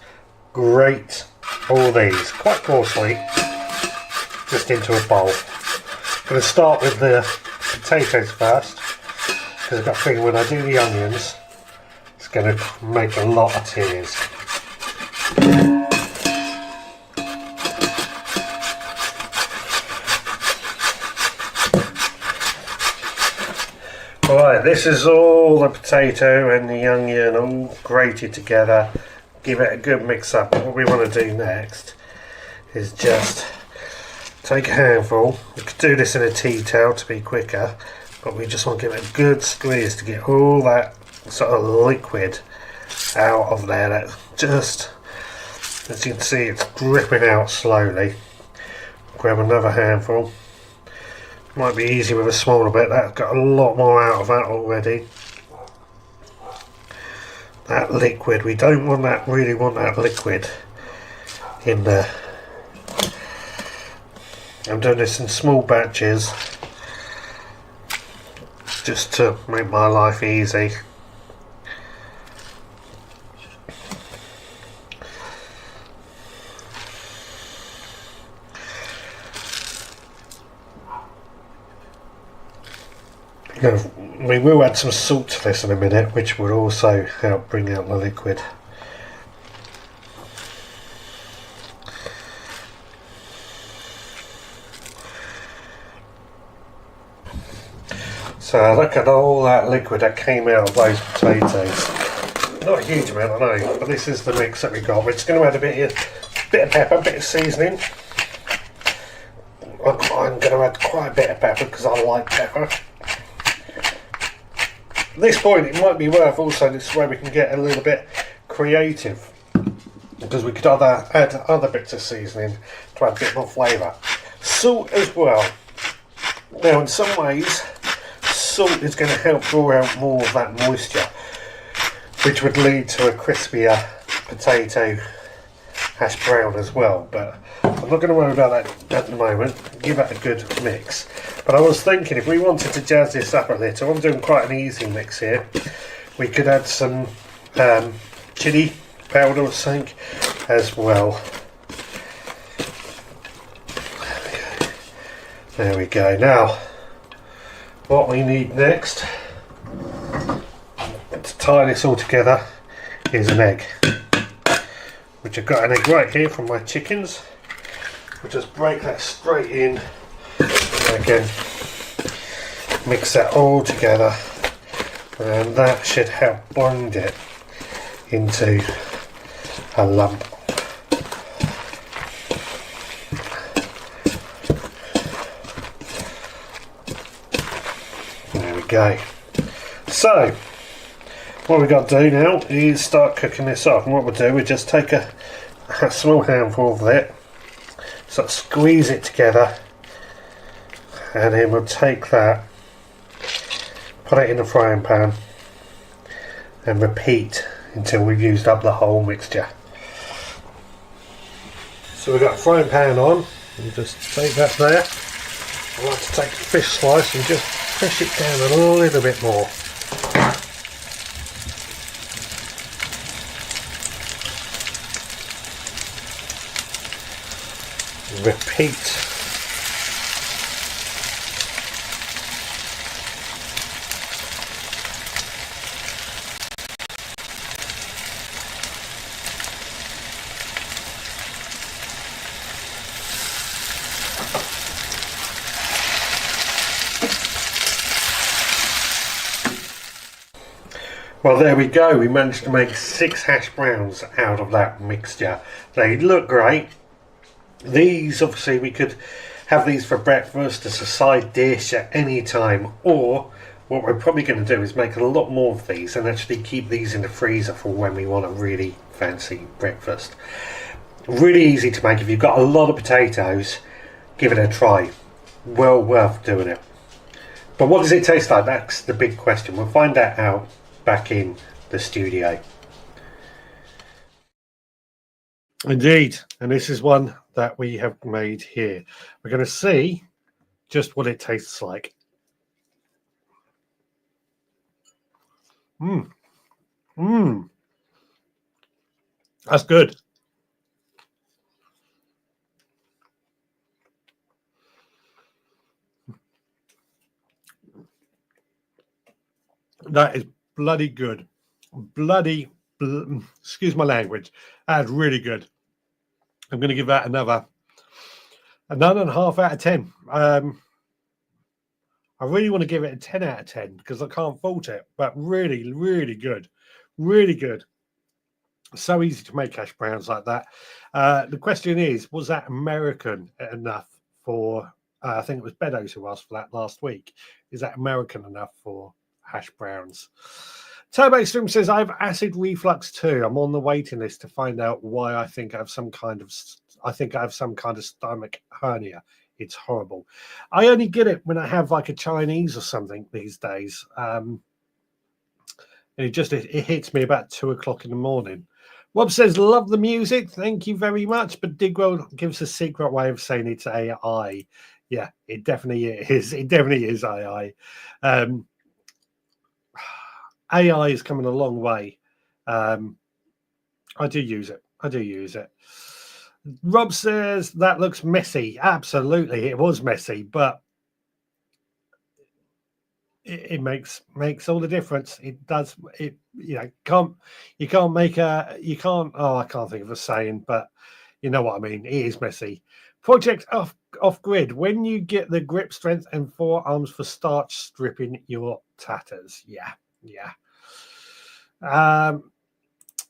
grate all these quite coarsely just into a bowl. I'm going to start with the potatoes first, because I've got a feeling when I do the onions it's going to make a lot of tears. Alright, this is all the potato and the onion all grated together. Give it a good mix up. What we want to do next is just take a handful. We could do this in a tea towel to be quicker, but we just want to give it a good squeeze to get all that sort of liquid out of there. That just, as you can see, it's dripping out slowly. Grab another handful. Might be easy with a smaller bit. That's got a lot more out of that already. That liquid, we don't want that, really want that liquid in there. I'm doing this in small batches just to make my life easy. We will add some salt to this in a minute, which will also help bring out the liquid. So look at all that liquid that came out of those potatoes. Not a huge amount, I know, but this is the mix that we got. We're just going to add a bit of pepper, a bit of seasoning. I'm going to add quite a bit of pepper because I like pepper. At this point it might be worth also, this way we can get a little bit creative, because we could add other bits of seasoning to add a bit more flavour. Salt as well. Now in some ways salt is going to help draw out more of that moisture, which would lead to a crispier potato hash brown as well, but I'm not going to worry about that at the moment. Give that a good mix. But I was thinking, if we wanted to jazz this up a little, I'm doing quite an easy mix here. We could add some chili powder or something as well. There we go. Now, what we need next to tie this all together is an egg, which I've got an egg right here from my chickens. We'll just break that straight in, and again mix that all together, and that should help bind it into a lump. There we go. So what we've got to do now is start cooking this up, and what we'll do, we just take a small handful of it, sort of squeeze it together, and then we'll take that, put it in the frying pan and repeat until we've used up the whole mixture. So we've got a frying pan on, and just take that there. I like to take a fish slice and just push it down a little bit more. Repeat. Well, there we go. We managed to make 6 hash browns out of that mixture. They look great. These, obviously, we could have these for breakfast as a side dish at any time, or what we're probably going to do is make a lot more of these and actually keep these in the freezer for when we want a really fancy breakfast. Really easy to make. If you've got a lot of potatoes, give it a try. Well worth doing it. But what does it taste like? That's the big question. We'll find that out back in the studio. Indeed, and this is one that we have made here. We're going to see just what it tastes like. That's good. That is bloody good. Excuse my language. That's really good. I'm going to give that another 9.5 out of 10. I really want to give it a 10 out of 10 because I can't fault it, but really, really good. Really good. So easy to make hash browns like that. The question is, was that American enough for, I think it was Beddoes who asked for that last week. Is that American enough for hash browns? Turbo Stream says, I have acid reflux too. I'm on the waiting list to find out why I think I have some kind of stomach hernia. It's horrible. I only get it when I have like a Chinese or something these days. And it hits me about 2 o'clock in the morning. Rob says, love the music. Thank you very much. But Digwell gives a secret way of saying it's AI. Yeah, it definitely is. It definitely is AI. AI is coming a long way. I do use it. Rob says that looks messy. Absolutely, it was messy, but it makes all the difference. It does. It I can't think of a saying, but you know what I mean. It is messy. Project off grid. When you get the grip strength and forearms for starch stripping your tatters. Yeah.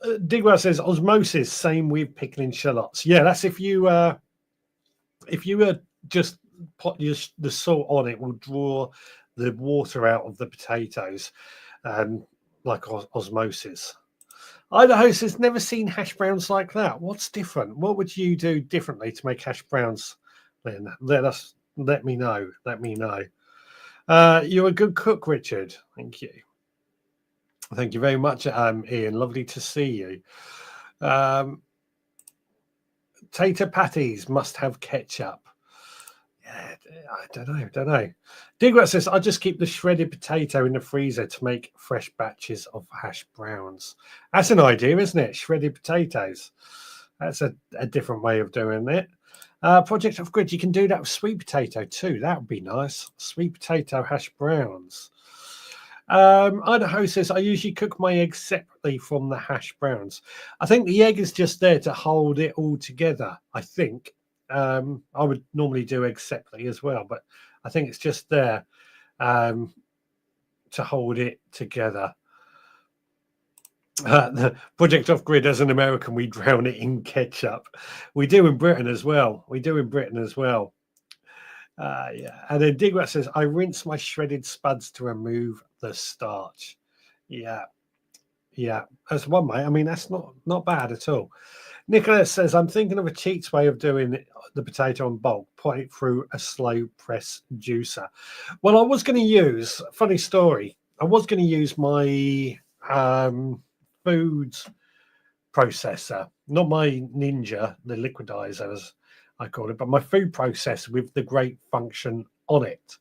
Digwell says osmosis, same with pickling shallots. Yeah, that's if you just put the salt on, it will draw the water out of the potatoes, like osmosis. Idaho says never seen hash browns like that. What's different? What would you do differently to make hash browns? Then let me know. You're a good cook, Richard. Thank you. Thank you very much, Ian. Lovely to see you. Tater patties must have ketchup. Yeah, I don't know. Digrat says, I just keep the shredded potato in the freezer to make fresh batches of hash browns. That's an idea, isn't it? Shredded potatoes. That's a different way of doing it. Project off grid, you can do that with sweet potato too. That would be nice. Sweet potato hash browns. Idaho says, I usually cook my eggs separately from the hash browns. I think the egg is just there to hold it all together. I think I would normally do eggs separately as well, but I think it's just there to hold it together. The Project Off Grid, as an American, we drown it in ketchup. We do in Britain as well. Yeah, and then Digrat says, I rinse my shredded spuds to remove the starch. Yeah, that's one way. I mean, that's not bad at all. Nicholas says, I'm thinking of a cheats way of doing the potato in bulk, put it through a slow press juicer. Well, I was going to use, funny story, I was going to use my food processor, not my Ninja, the liquidizer, as I call it, but my food processor with the great function on it.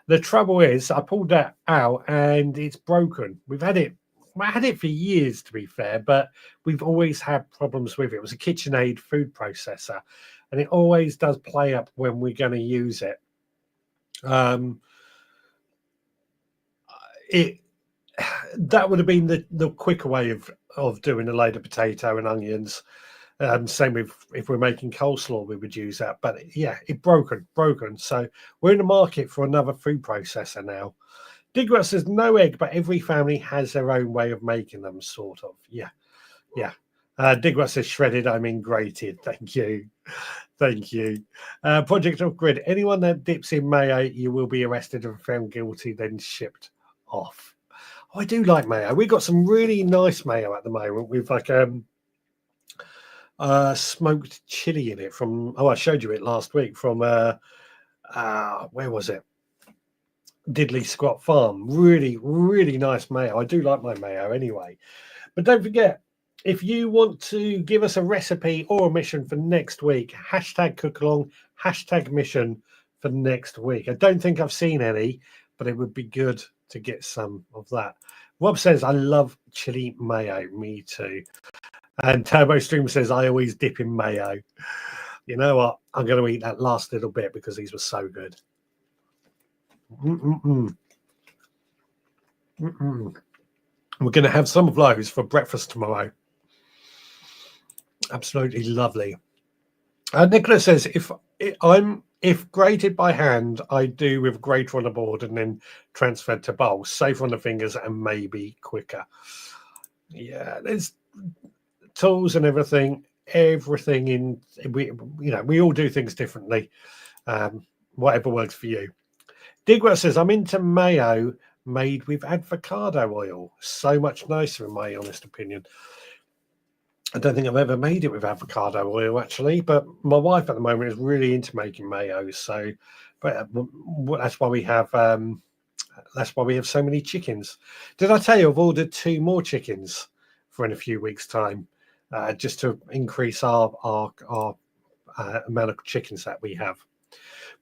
The trouble is, I pulled that out and it's broken. I had it for years, to be fair, but we've always had problems with it. It was a KitchenAid food processor, and it always does play up when we're going to use it. That would have been the quicker way of doing a load of potato and onions. Same with if we're making coleslaw, we would use that. But yeah, it broken. So we're in the market for another food processor now. Digrat says no egg, but every family has their own way of making them, sort of. Yeah. Digrat says shredded, I mean grated. Thank you. Project Off Grid. Anyone that dips in mayo, you will be arrested and found guilty, then shipped off. Oh, I do like mayo. We've got some really nice mayo at the moment with like smoked chili in it from, I showed you it last week from where was it? Diddley Squat Farm. Really, really nice mayo. I do like my mayo anyway. But don't forget, if you want to give us a recipe or a mission for next week, hashtag cookalong, hashtag mission for next week. I don't think I've seen any, but it would be good to get some of that. Rob says, I love chili mayo. Me too. And Turbo Stream says, I always dip in mayo. You know what? I'm going to eat that last little bit because these were so good. Mm-mm-mm. Mm-mm. We're going to have some of those for breakfast tomorrow. Absolutely lovely. Nicholas says, if grated by hand, I do with grater on a board and then transferred to bowl, safer on the fingers and maybe quicker. Yeah, there's tools and everything in we all do things differently. Whatever works for you. Digwell says, I'm into mayo made with avocado oil. So much nicer, in my honest opinion. I don't think I've ever made it with avocado oil, actually, but my wife at the moment is really into making mayo. So, but that's why we have so many chickens. Did I tell you I've ordered 2 more chickens for in a few weeks' time, just to increase our amount of chickens that we have.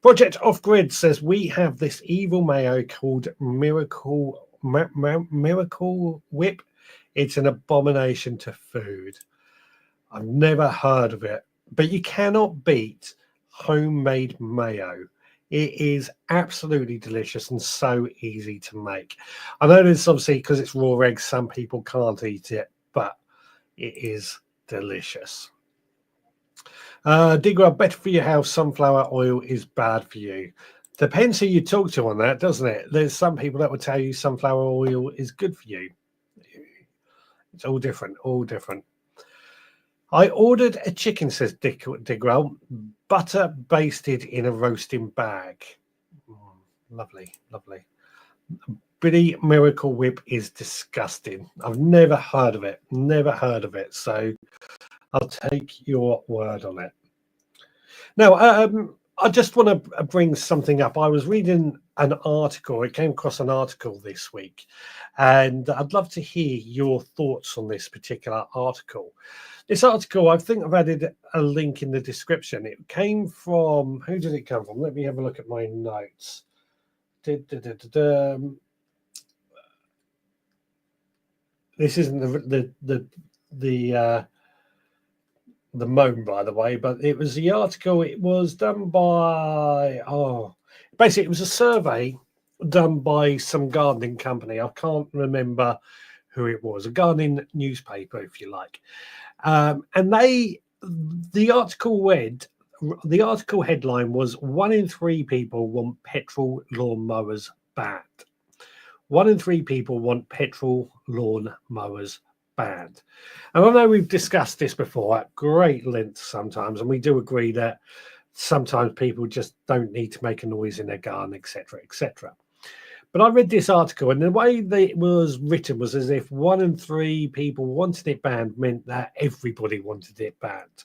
Project Off Grid says we have this evil mayo called Miracle Whip. It's an abomination to food. I've never heard of it, but you cannot beat homemade mayo. It is absolutely delicious and so easy to make. I know this obviously because it's raw eggs, some people can't eat it, but it is delicious. Digger, better for your health, sunflower oil is bad for you. Depends who you talk to on that, doesn't it? There's some people that will tell you sunflower oil is good for you. It's all different, all different. I ordered a chicken, says Digwell, butter basted in a roasting bag. Lovely, lovely. Billy Miracle Whip is disgusting. I've never heard of it. So I'll take your word on it. Now, I just want to bring something up. I was reading an article. I came across an article this week, and I'd love to hear your thoughts on this particular article. This article, I think I've added a link in the description. It came from, who did it come from? Let me have a look at my notes. This isn't the moan, by the way, but it was the article. It was done by basically it was a survey done by some gardening company. I can't remember who it was, a gardening newspaper, if you like. And the article headline was 1 in 3 people want petrol lawn mowers banned. 1 in 3 people want petrol lawn mowers banned. And I know we've discussed this before at great length sometimes, and we do agree that sometimes people just don't need to make a noise in their garden, etc., etc. But I read this article, and the way that it was written was as if 1 in 3 people wanted it banned meant that everybody wanted it banned.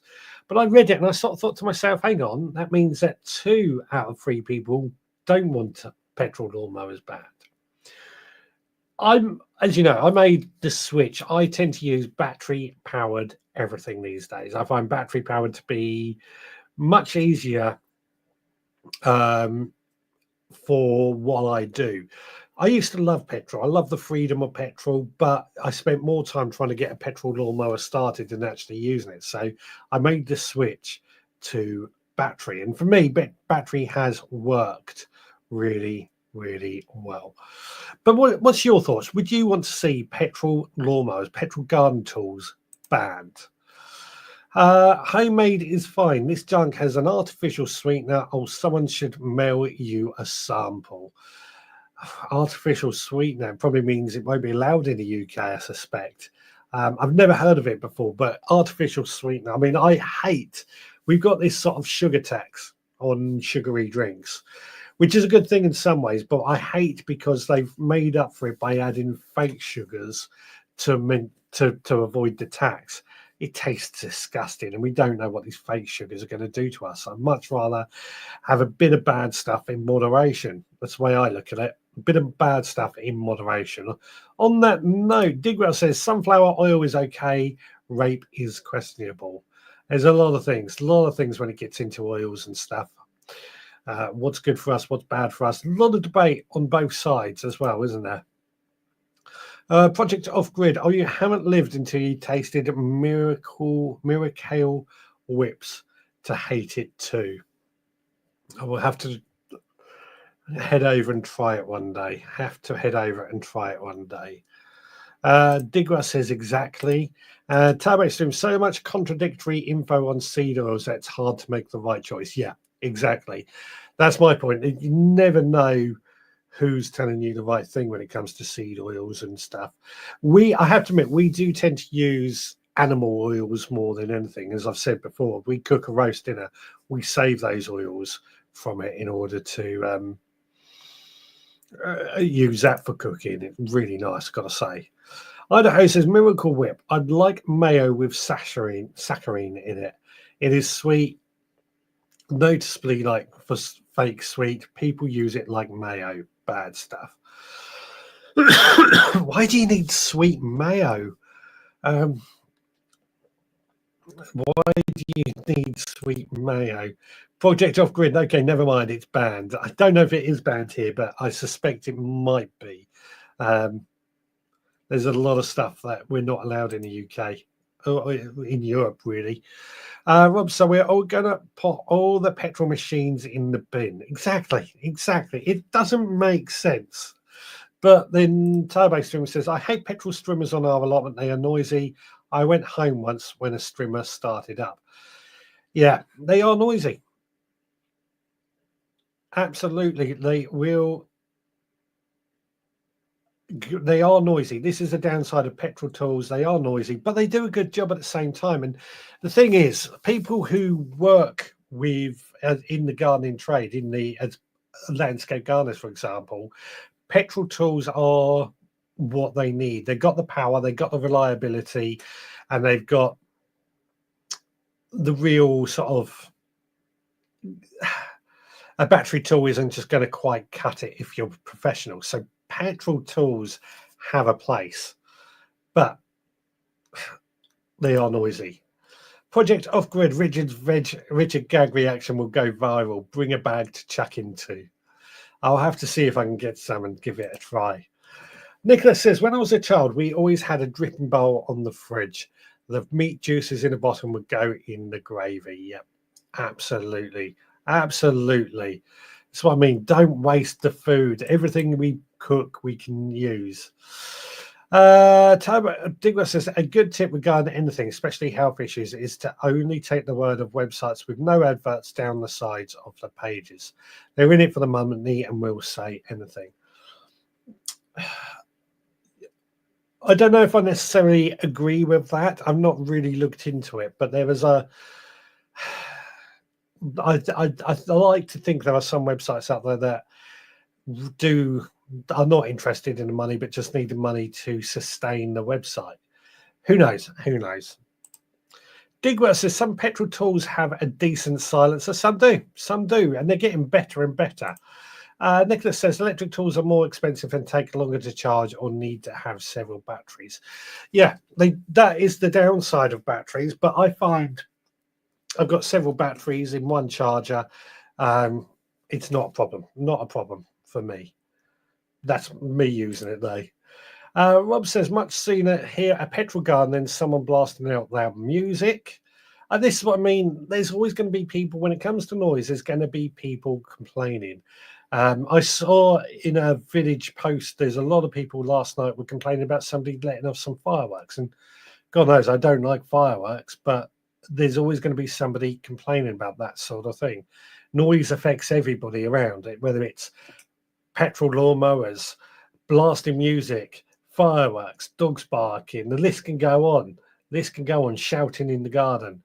But I read it and I sort of thought to myself, hang on, that means that 2 out of 3 people don't want petrol lawnmowers banned. As you know, I made the switch. I tend to use battery-powered everything these days. I find battery-powered to be much easier for what I do. I used to love petrol. I love the freedom of petrol, but I spent more time trying to get a petrol lawnmower started than actually using it. So I made the switch to battery. And for me, battery has worked really, really well. But what's your thoughts? Would you want to see petrol lawnmowers, petrol garden tools banned? Homemade is fine. This junk has an artificial sweetener, or someone should mail you a sample. Artificial sweetener probably means it won't be allowed in the UK, I suspect. I've never heard of it before, but artificial sweetener. I mean, we've got this sort of sugar tax on sugary drinks, which is a good thing in some ways, but I hate because they've made up for it by adding fake sugars to avoid the tax. It tastes disgusting, and we don't know what these fake sugars are going to do to us. I'd much rather have a bit of bad stuff in moderation. That's the way I look at it. A bit of bad stuff in moderation. On that note, Digwell says sunflower oil is okay, rape is questionable. There's a lot of things when it gets into oils and stuff. What's good for us, what's bad for us. A lot of debate on both sides as well, isn't there? Project Off Grid. Oh, you haven't lived until you tasted Miracle Whips to hate it too. I will have to head over and try it one day. Digwa says exactly. Turbo Stream, so much contradictory info on seed oils that it's hard to make the right choice. Yeah, exactly. That's my point. You never know who's telling you the right thing when it comes to seed oils and stuff. I have to admit, we do tend to use animal oils more than anything. As I've said before, we cook a roast dinner, we save those oils from it in order to use that for cooking. It's really nice, gotta say. Idaho says Miracle Whip. I'd like mayo with saccharin in it. It is sweet, noticeably like for fake sweet. People use it like mayo. Bad stuff. Why do you need sweet mayo? Why do you need sweet mayo? Project Off Grid. Okay, never mind. It's banned. I don't know if it is banned here, but I suspect it might be. There's a lot of stuff that we're not allowed in the UK, or in Europe, really. Rob, so we're all going to put all the petrol machines in the bin. Exactly. It doesn't make sense. But then Turbo Streamer says, I hate petrol streamers on our allotment. They are noisy. I went home once when a streamer started up. Yeah, they are noisy. Absolutely. They are noisy. This is the downside of petrol tools. They are noisy, but they do a good job at the same time. And the thing is, people who work with in the gardening trade, as landscape gardeners, for example, petrol tools are what they need. They've got the power, they've got the reliability, and they've got the real sort of a battery tool isn't just going to quite cut it if you're professional. So petrol tools have a place, but they are noisy. Project Off Grid, Richard gag reaction will go viral. Bring a bag to chuck into. I'll have to see if I can get some and give it a try. Nicholas says, when I was a child, we always had a dripping bowl on the fridge. The meat juices in the bottom would go in the gravy. Yep, absolutely. That's what I mean. Don't waste the food. Everything we cook, we can use. Digwa says a good tip regarding anything, especially health issues, is to only take the word of websites with no adverts down the sides of the pages. They're in it for the money and will say anything. I don't know if I necessarily agree with that. I've not really looked into it, but there was I like to think there are some websites out there that are not interested in the money, but just need the money to sustain the website. Who knows? Digwell says some petrol tools have a decent silencer. Some do, and they're getting better and better. Nicholas says electric tools are more expensive and take longer to charge or need to have several batteries. Yeah, that is the downside of batteries, but I find I've got several batteries in one charger. It's not a problem for me. That's me using it though. Rob says much sooner hear a petrol garden than someone blasting out loud music. This is what I mean. There's always going to be people, when it comes to noise, there's going to be people complaining. I saw in a village post, there's a lot of people last night were complaining about somebody letting off some fireworks. And God knows I don't like fireworks, but there's always going to be somebody complaining about that sort of thing. Noise affects everybody around it, whether it's petrol lawnmowers, blasting music, fireworks, dogs barking. The list can go on. Shouting in the garden.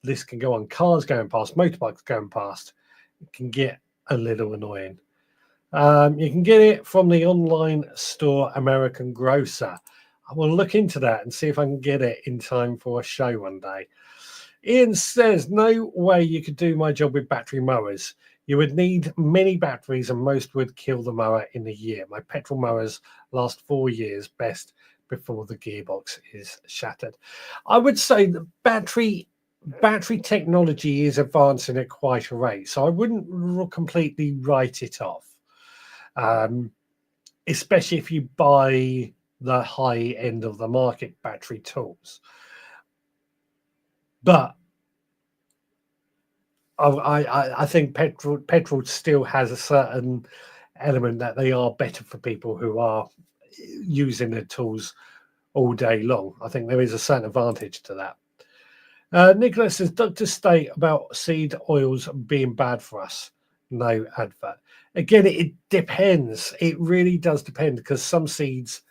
List can go on. Cars going past, motorbikes going past. It can get a little annoying. You can get it from the online store American Grocer. I will look into that and see if I can get it in time for a show one day. Ian says, no way you could do my job with battery mowers. You would need many batteries and most would kill the mower in a year. My petrol mowers last 4 years best before the gearbox is shattered. I would say the battery technology is advancing at quite a rate, so I wouldn't completely write it off, especially if you buy the high end of the market battery tools. But I think petrol still has a certain element that they are better for people who are using the tools all day long. I think there is a certain advantage to that. Nicholas says, doctors state about seed oils being bad for us. No advert. Again, it depends. It really does depend, because some seeds,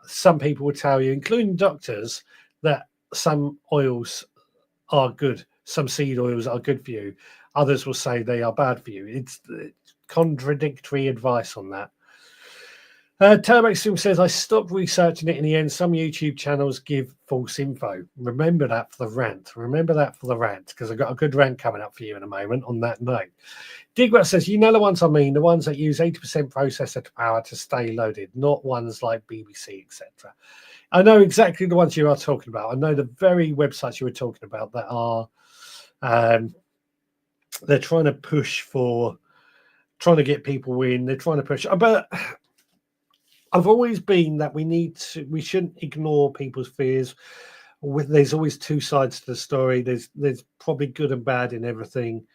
some people will tell you, including doctors, that some oils are good. Some seed oils are good for you. Others will say they are bad for you. It's contradictory advice on that. Turboxum says, I stopped researching it in the end. Some YouTube channels give false info. Remember that for the rant. Remember that for the rant, because I've got a good rant coming up for you in a moment on that note. Digwell says, you know the ones I mean, the ones that use 80% processor power to stay loaded, not ones like BBC, etc. I know exactly the ones you are talking about. I know the very websites you were talking about that are, they're trying to push for, trying to get people in. They're trying to push, but I've always been that we shouldn't ignore people's fears. There's always two sides to the story. There's probably good and bad in everything.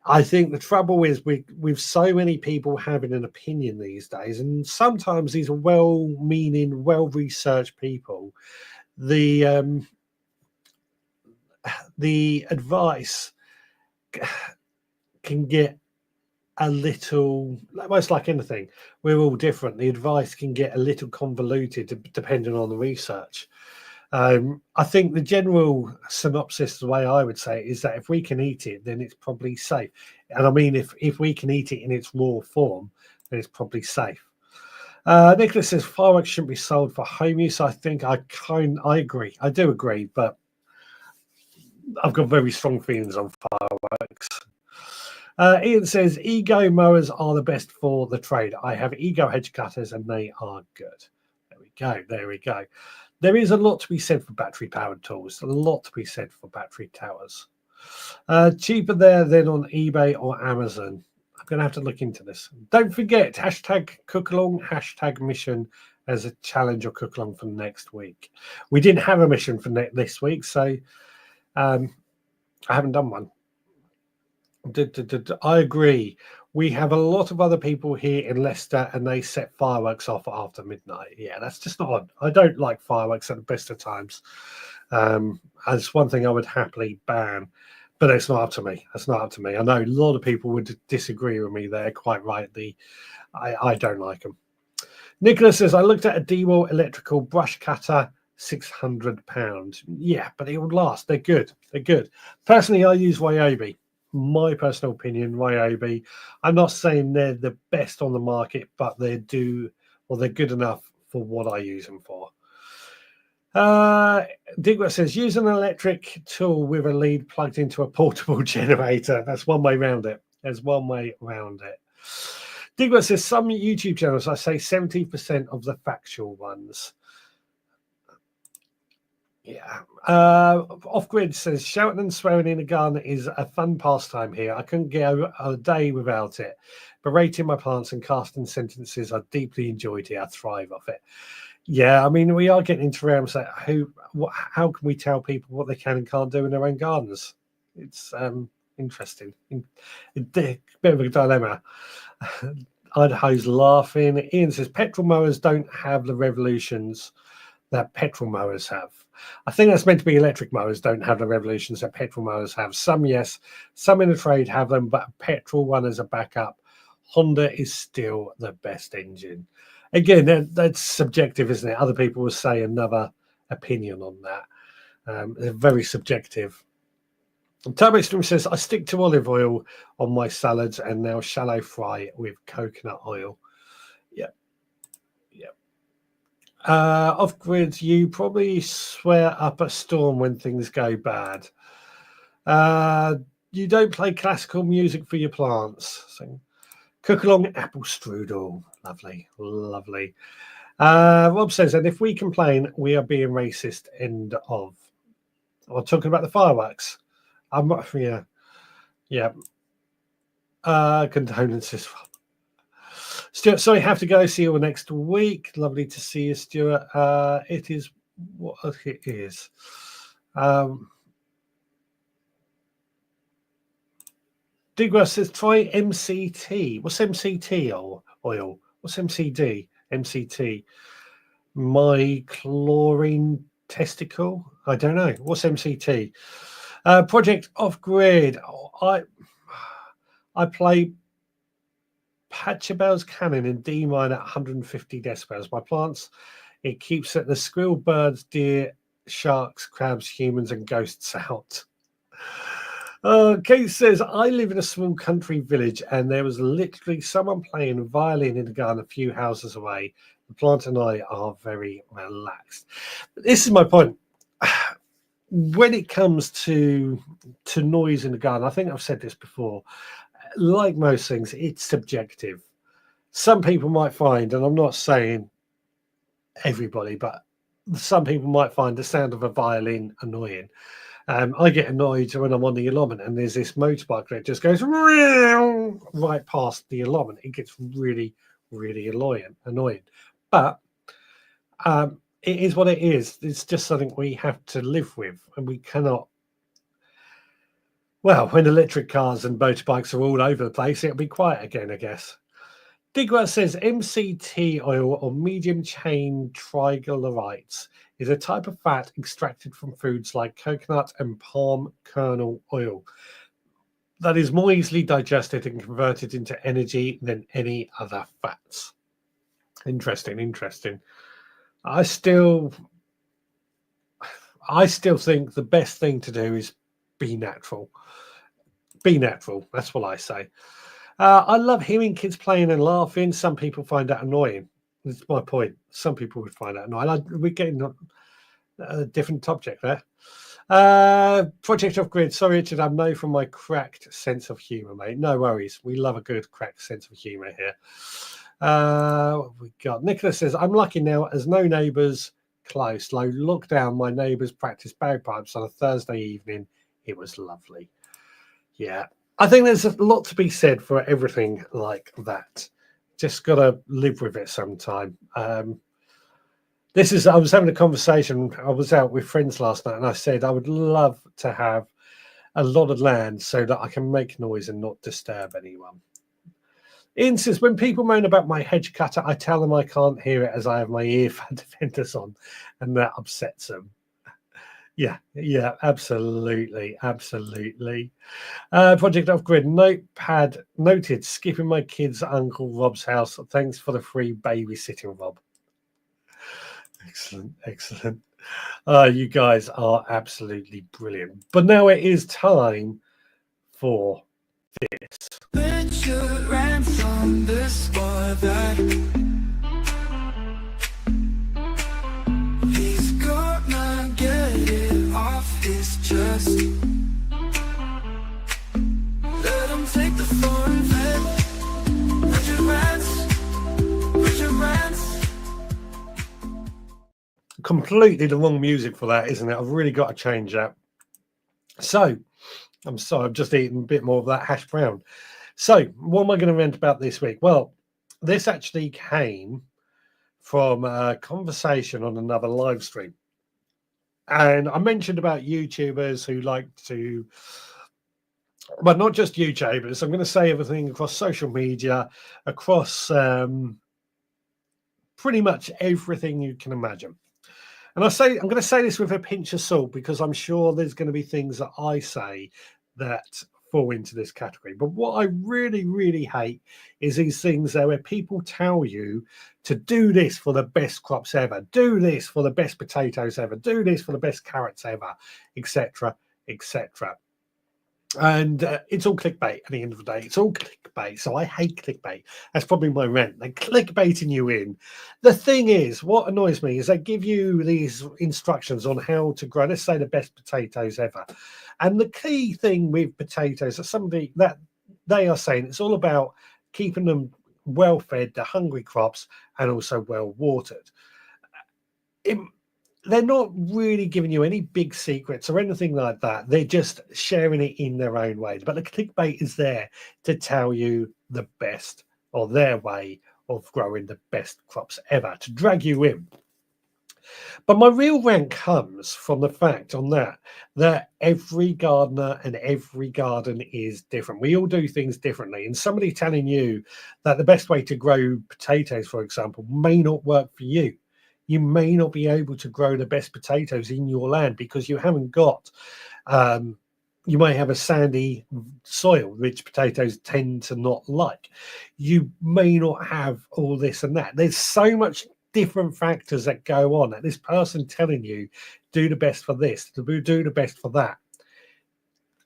I think the trouble is with so many people having an opinion these days, and sometimes these are well-meaning, well-researched people. The advice can get a little, almost like anything, we're all different. The advice can get a little convoluted depending on the research. I think the general synopsis, the way I would say it, is that if we can eat it, then it's probably safe. And I mean, if we can eat it in its raw form, then it's probably safe. Nicholas says fireworks shouldn't be sold for home use. I think I agree. I do agree, but I've got very strong feelings on fireworks. Ian says, Ego mowers are the best for the trade. I have Ego hedge cutters and they are good. There we go. There we go. There is a lot to be said for battery-powered tools. A lot to be said for battery towers. Cheaper there than on eBay or Amazon. I'm going to have to look into this. Don't forget, hashtag cookalong, hashtag mission as a challenge or cookalong for next week. We didn't have a mission for this week, so I haven't done one. I agree. We have a lot of other people here in Leicester and they set fireworks off after midnight. Yeah, that's just not on. I don't like fireworks at the best of times. That's one thing I would happily ban, but it's not up to me. That's not up to me. I know a lot of people would disagree with me there, quite rightly. I don't like them. Nicholas says, I looked at a DeWalt electrical brush cutter, £600. Yeah, but it would last. They're good. They're good. Personally, I use Ryobi. My personal opinion, Ryobi. I'm not saying they're the best on the market, but they're good enough for what I use them for. Digwell says, use an electric tool with a lead plugged into a portable generator. That's one way around it. There's one way around it. Digwell says, some YouTube channels, I say 70% of the factual ones. Yeah. Off-grid says, shouting and swearing in a garden is a fun pastime here. I couldn't go a day without it. Berating my plants and casting sentences I deeply enjoyed here. I thrive off it. Yeah, I mean, we are getting into realms that how can we tell people what they can and can't do in their own gardens? It's interesting. A bit of a dilemma. Idaho's laughing. Ian says, petrol mowers don't have the revolutions that petrol mowers have. I think that's meant to be electric mowers don't have the revolutions that petrol mowers have. Some, yes, some in the trade have them, but petrol one as a backup. Honda is still the best engine. Again, that's subjective, isn't it? Other people will say another opinion on that. They're very subjective. Livestream says, I stick to olive oil on my salads and now shallow fry with coconut oil. Yep. Yep. Off grid, you probably swear up a storm when things go bad. You don't play classical music for your plants. So, cookalong apple strudel. Lovely, lovely. Rob says, and if we complain, we are being racist. End of. We're talking about the fireworks. Yeah. Condolences. Stuart, sorry, have to go. See you all next week. Lovely to see you, Stuart. It is what it is. Digwell says, try MCT. What's MCT oil? What's MCD? MCT. My chlorine testicle? I don't know. What's MCT? Project Off Grid. I play Pachelbel's Cannon in D minor at 150 decibels. My plants, it keeps the squirrel, birds, deer, sharks, crabs, humans, and ghosts out. Kate says, I live in a small country village and there was literally someone playing a violin in the garden a few houses away. The plant and I are very relaxed. This is my point. When it comes to noise in the garden, I think I've said this before, like most things, it's subjective. Some people might find, and I'm not saying everybody, but some people might find the sound of a violin annoying. I get annoyed when I'm on the allotment and there's this motorbike that just goes right past the allotment. It gets really, really annoying. But it is what it is. It's just something we have to live with, and we cannot. Well, when electric cars and motorbikes are all over the place, it'll be quiet again, I guess. Digwell says MCT oil, or medium chain triglycerides, is a type of fat extracted from foods like coconut and palm kernel oil that is more easily digested and converted into energy than any other fats. Interesting. I still think the best thing to do is be natural. Be natural. That's what I say. I love hearing kids playing and laughing. Some people find that annoying. That's my point. Some people would find that annoying. We're getting a different subject there. Project Off Grid. Sorry, Richard, I know from my cracked sense of humour, mate. No worries. We love a good cracked sense of humour here. What we got? Nicholas says, I'm lucky now as no neighbours close. Low lockdown, my neighbours practiced bagpipes on a Thursday evening. It was lovely. Yeah. I think there's a lot to be said for everything like that. Just got to live with it sometime. I was having a conversation. I was out with friends last night and I said I would love to have a lot of land so that I can make noise and not disturb anyone. Ian says, when people moan about my hedge cutter, I tell them I can't hear it as I have my earphone defenders on, and that upsets them. Yeah, absolutely. Project Off Grid, notepad noted, skipping my kid's Uncle Rob's house. Thanks for the free babysitting, Rob. Excellent. You guys are absolutely brilliant. But now it is time for this. Put your rants on this or that. He's gonna get it off his chest. Let him take the floor and vent. Put your rants. Completely the wrong music for that, isn't it? I've really got to change that. So, I'm sorry, I've just eaten a bit more of that hash brown. So, what am I going to rant about this week? Well, this actually came from a conversation on another live stream. And I mentioned about YouTubers who like to, well, not just YouTubers, I'm going to say everything across social media, across pretty much everything you can imagine. And I'm going to say this with a pinch of salt because I'm sure there's going to be things that I say that fall into this category. But what I really, really hate is these things there where people tell you to do this for the best crops ever, do this for the best potatoes ever, do this for the best carrots ever, etc., etc. And it's all clickbait at the end of the day. It's all clickbait. So I hate clickbait. That's probably my rant. They're clickbaiting you in. The thing is, what annoys me is they give you these instructions on how to grow, let's say, the best potatoes ever. And the key thing with potatoes is somebody that they are saying it's all about keeping them well fed, the hungry crops, and also well watered. They're not really giving you any big secrets or anything like that. They're just sharing it in their own way. But the clickbait is there to tell you the best or their way of growing the best crops ever, to drag you in. But my real rant comes from the fact on that every gardener and every garden is different. We all do things differently. And somebody telling you that the best way to grow potatoes, for example, may not work for you. You may not be able to grow the best potatoes in your land because you haven't got, you may have a sandy soil, which potatoes tend to not like. You may not have all this and that. There's so much different factors that go on that this person telling you, do the best for this, do the best for that.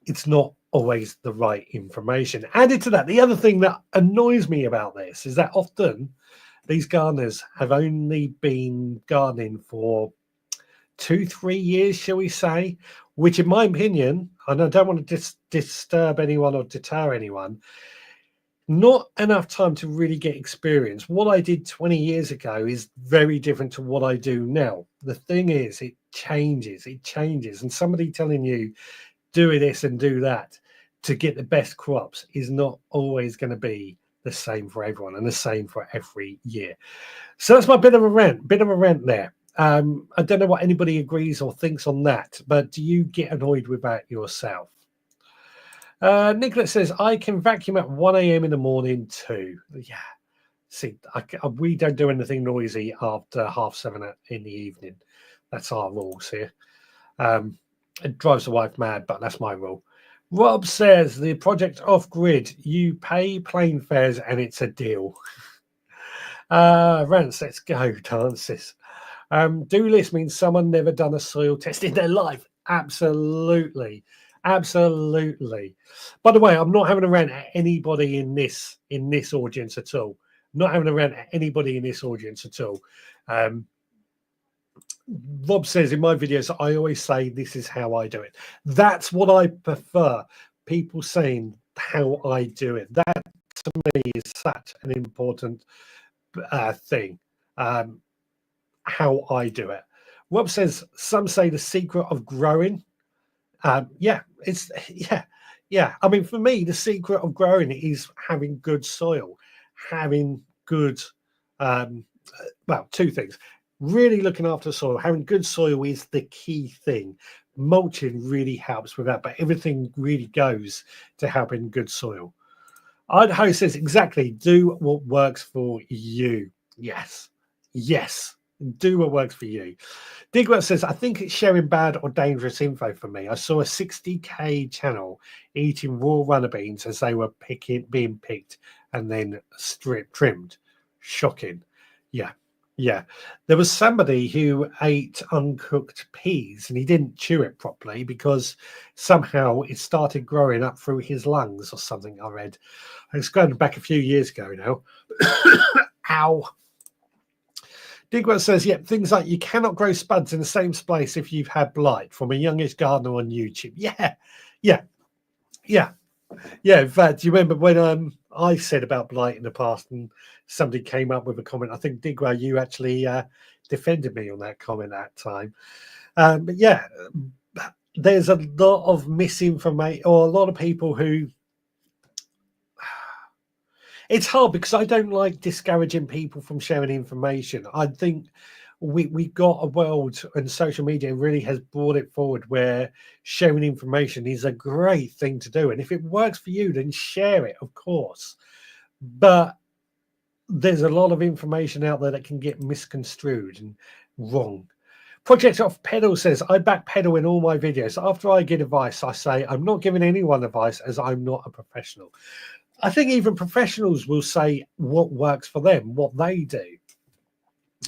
It's not always the right information. Added to that, the other thing that annoys me about this is that often these gardeners have only been gardening for 2-3 years, shall we say, which in my opinion, and I don't want to disturb anyone or deter anyone, not enough time to really get experience. What I did 20 years ago is very different to what I do now. The thing is, it changes. And somebody telling you, do this and do that to get the best crops is not always going to be the same for everyone and the same for every year. So that's my bit of a rant there. I don't know what anybody agrees or thinks on that, but do you get annoyed with that yourself? Nicholas says, I can vacuum at 1 a.m. in the morning too. Yeah. See, we don't do anything noisy after 7:30 in the evening. That's our rules here. It drives the wife mad, but that's my rule. Rob says, the project off-grid, you pay plane fares and it's a deal. Rants, let's go, dances. Do this means someone never done a soil test in their life? Absolutely. By the way, I'm not having a rant at anybody in this audience at all. Not having a rant at anybody in this audience at all. Rob says in my videos, I always say this is how I do it. That's what I prefer. People saying how I do it. That to me is such an important thing. How I do it. Rob says, some say the secret of growing. Yeah. I mean, for me, the secret of growing is having good soil, having good, two things. Really looking after the soil. Having good soil is the key thing. Mulching really helps with that, but everything really goes to having good soil. Idaho says, exactly, do what works for you. Yes. Do what works for you. Digwell says, I think it's sharing bad or dangerous info for me. I saw a 60k channel eating raw runner beans as they were being picked and then trimmed. Shocking. Yeah. There was somebody who ate uncooked peas and he didn't chew it properly because somehow it started growing up through his lungs or something, I read. It's going back a few years ago now. Ow. Digwell says, things like you cannot grow spuds in the same place if you've had blight, from a youngish gardener on YouTube. Yeah. In fact, do you remember when I said about blight in the past and somebody came up with a comment? I think, Digwell, you actually defended me on that comment that time. But yeah, there's a lot of misinformation, or a lot of people who... It's hard because I don't like discouraging people from sharing information. I think we got a world, and social media really has brought it forward, where sharing information is a great thing to do. And if it works for you, then share it, of course. But there's a lot of information out there that can get misconstrued and wrong. Project Off Pedal says, I backpedal in all my videos. After I get advice, I say, I'm not giving anyone advice as I'm not a professional. I think even professionals will say what works for them, what they do.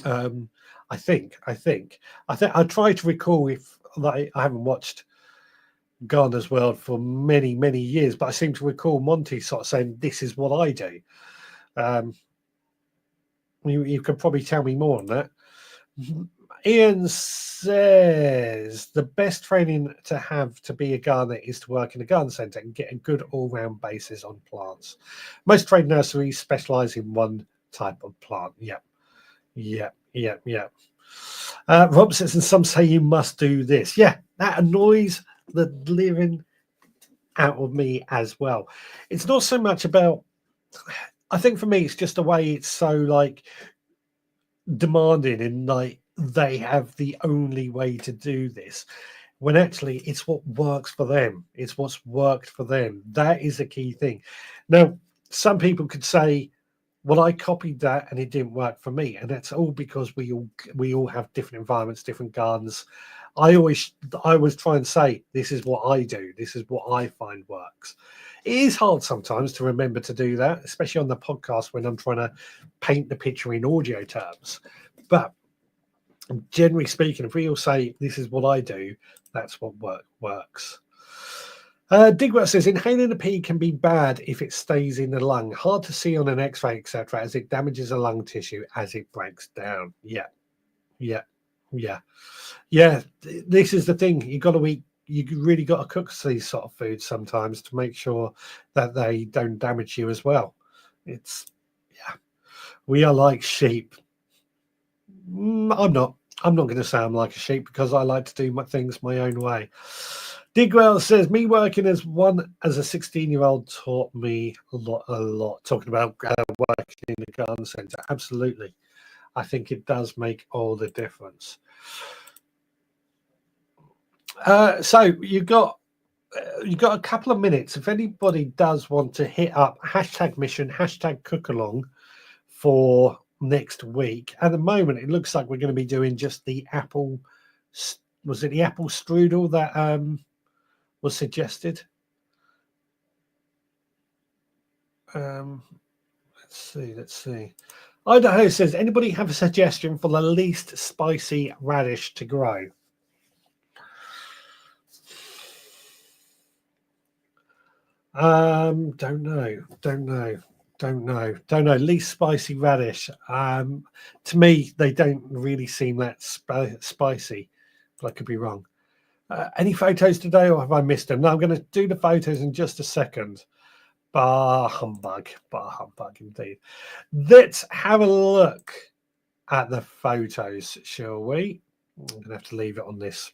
I think I try to recall, if I haven't watched Gardener's World for many, many years, but I seem to recall Monty sort of saying, "This is what I do." You could probably tell me more on that. Ian says the best training to have to be a gardener is to work in a garden centre and get a good all-round basis on plants. Most trade nurseries specialise in one type of plant. Yep. Rob says, and some say you must do this. Yeah, that annoys the living out of me as well. It's not so much about, I think for me, it's just the way it's so like demanding and like they have the only way to do this, when actually it's what works for them. It's what's worked for them. That is a key thing. Now, some people could say, well, I copied that and it didn't work for me, and that's all because we all have different environments, different gardens. I always try and say, this is what I do, this is what I find works. It is hard sometimes to remember to do that, especially on the podcast when I'm trying to paint the picture in audio terms. But generally speaking, if we all say this is what I do, that's what works. Digwell says inhaling a pea can be bad if it stays in the lung. Hard to see on an X-ray, etc., as it damages the lung tissue as it breaks down. Yeah. This is the thing. You got to eat. You really got to cook these sort of foods sometimes to make sure that they don't damage you as well. We are like sheep. I'm not going to say I'm like a sheep because I like to do my things my own way. Digwell says, me working as a 16-year-old taught me a lot. Talking about working in the garden centre. Absolutely. I think it does make all the difference. So you've got a couple of minutes. If anybody does want to hit up #mission, #cookalong for next week. At the moment, it looks like we're going to be doing just the apple. Was it the apple strudel that was suggested? Let's see. Idaho says, anybody have a suggestion for the least spicy radish to grow? Don't know. Least spicy radish. To me, they don't really seem that spicy, but I could be wrong. Any photos today, or have I missed them? No, I'm going to do the photos in just a second. Bar humbug indeed. Let's have a look at the photos, shall we? I'm going to have to leave it on this.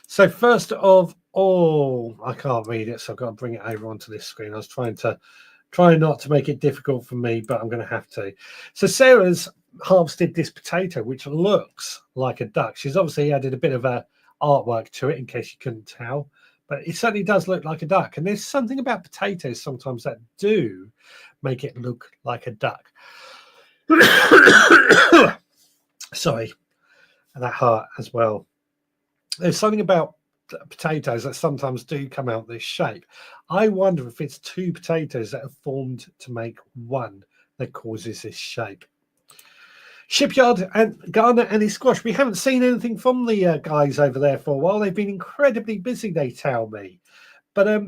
So first of all, I can't read it, so I've got to bring it over onto this screen. I was trying not to make it difficult for me, but I'm going to have to. So Sarah's harvested this potato, which looks like a duck. She's obviously added a bit of a artwork to it, in case you couldn't tell, but it certainly does look like a duck. And there's something about potatoes sometimes that do make it look like a duck. Sorry, and that hurt as well. There's something about potatoes that sometimes do come out this shape. I wonder if it's two potatoes that have formed to make one that causes this shape. Shipyard and Gardener and his squash. We haven't seen anything from the guys over there for a while. They've been incredibly busy, they tell me. But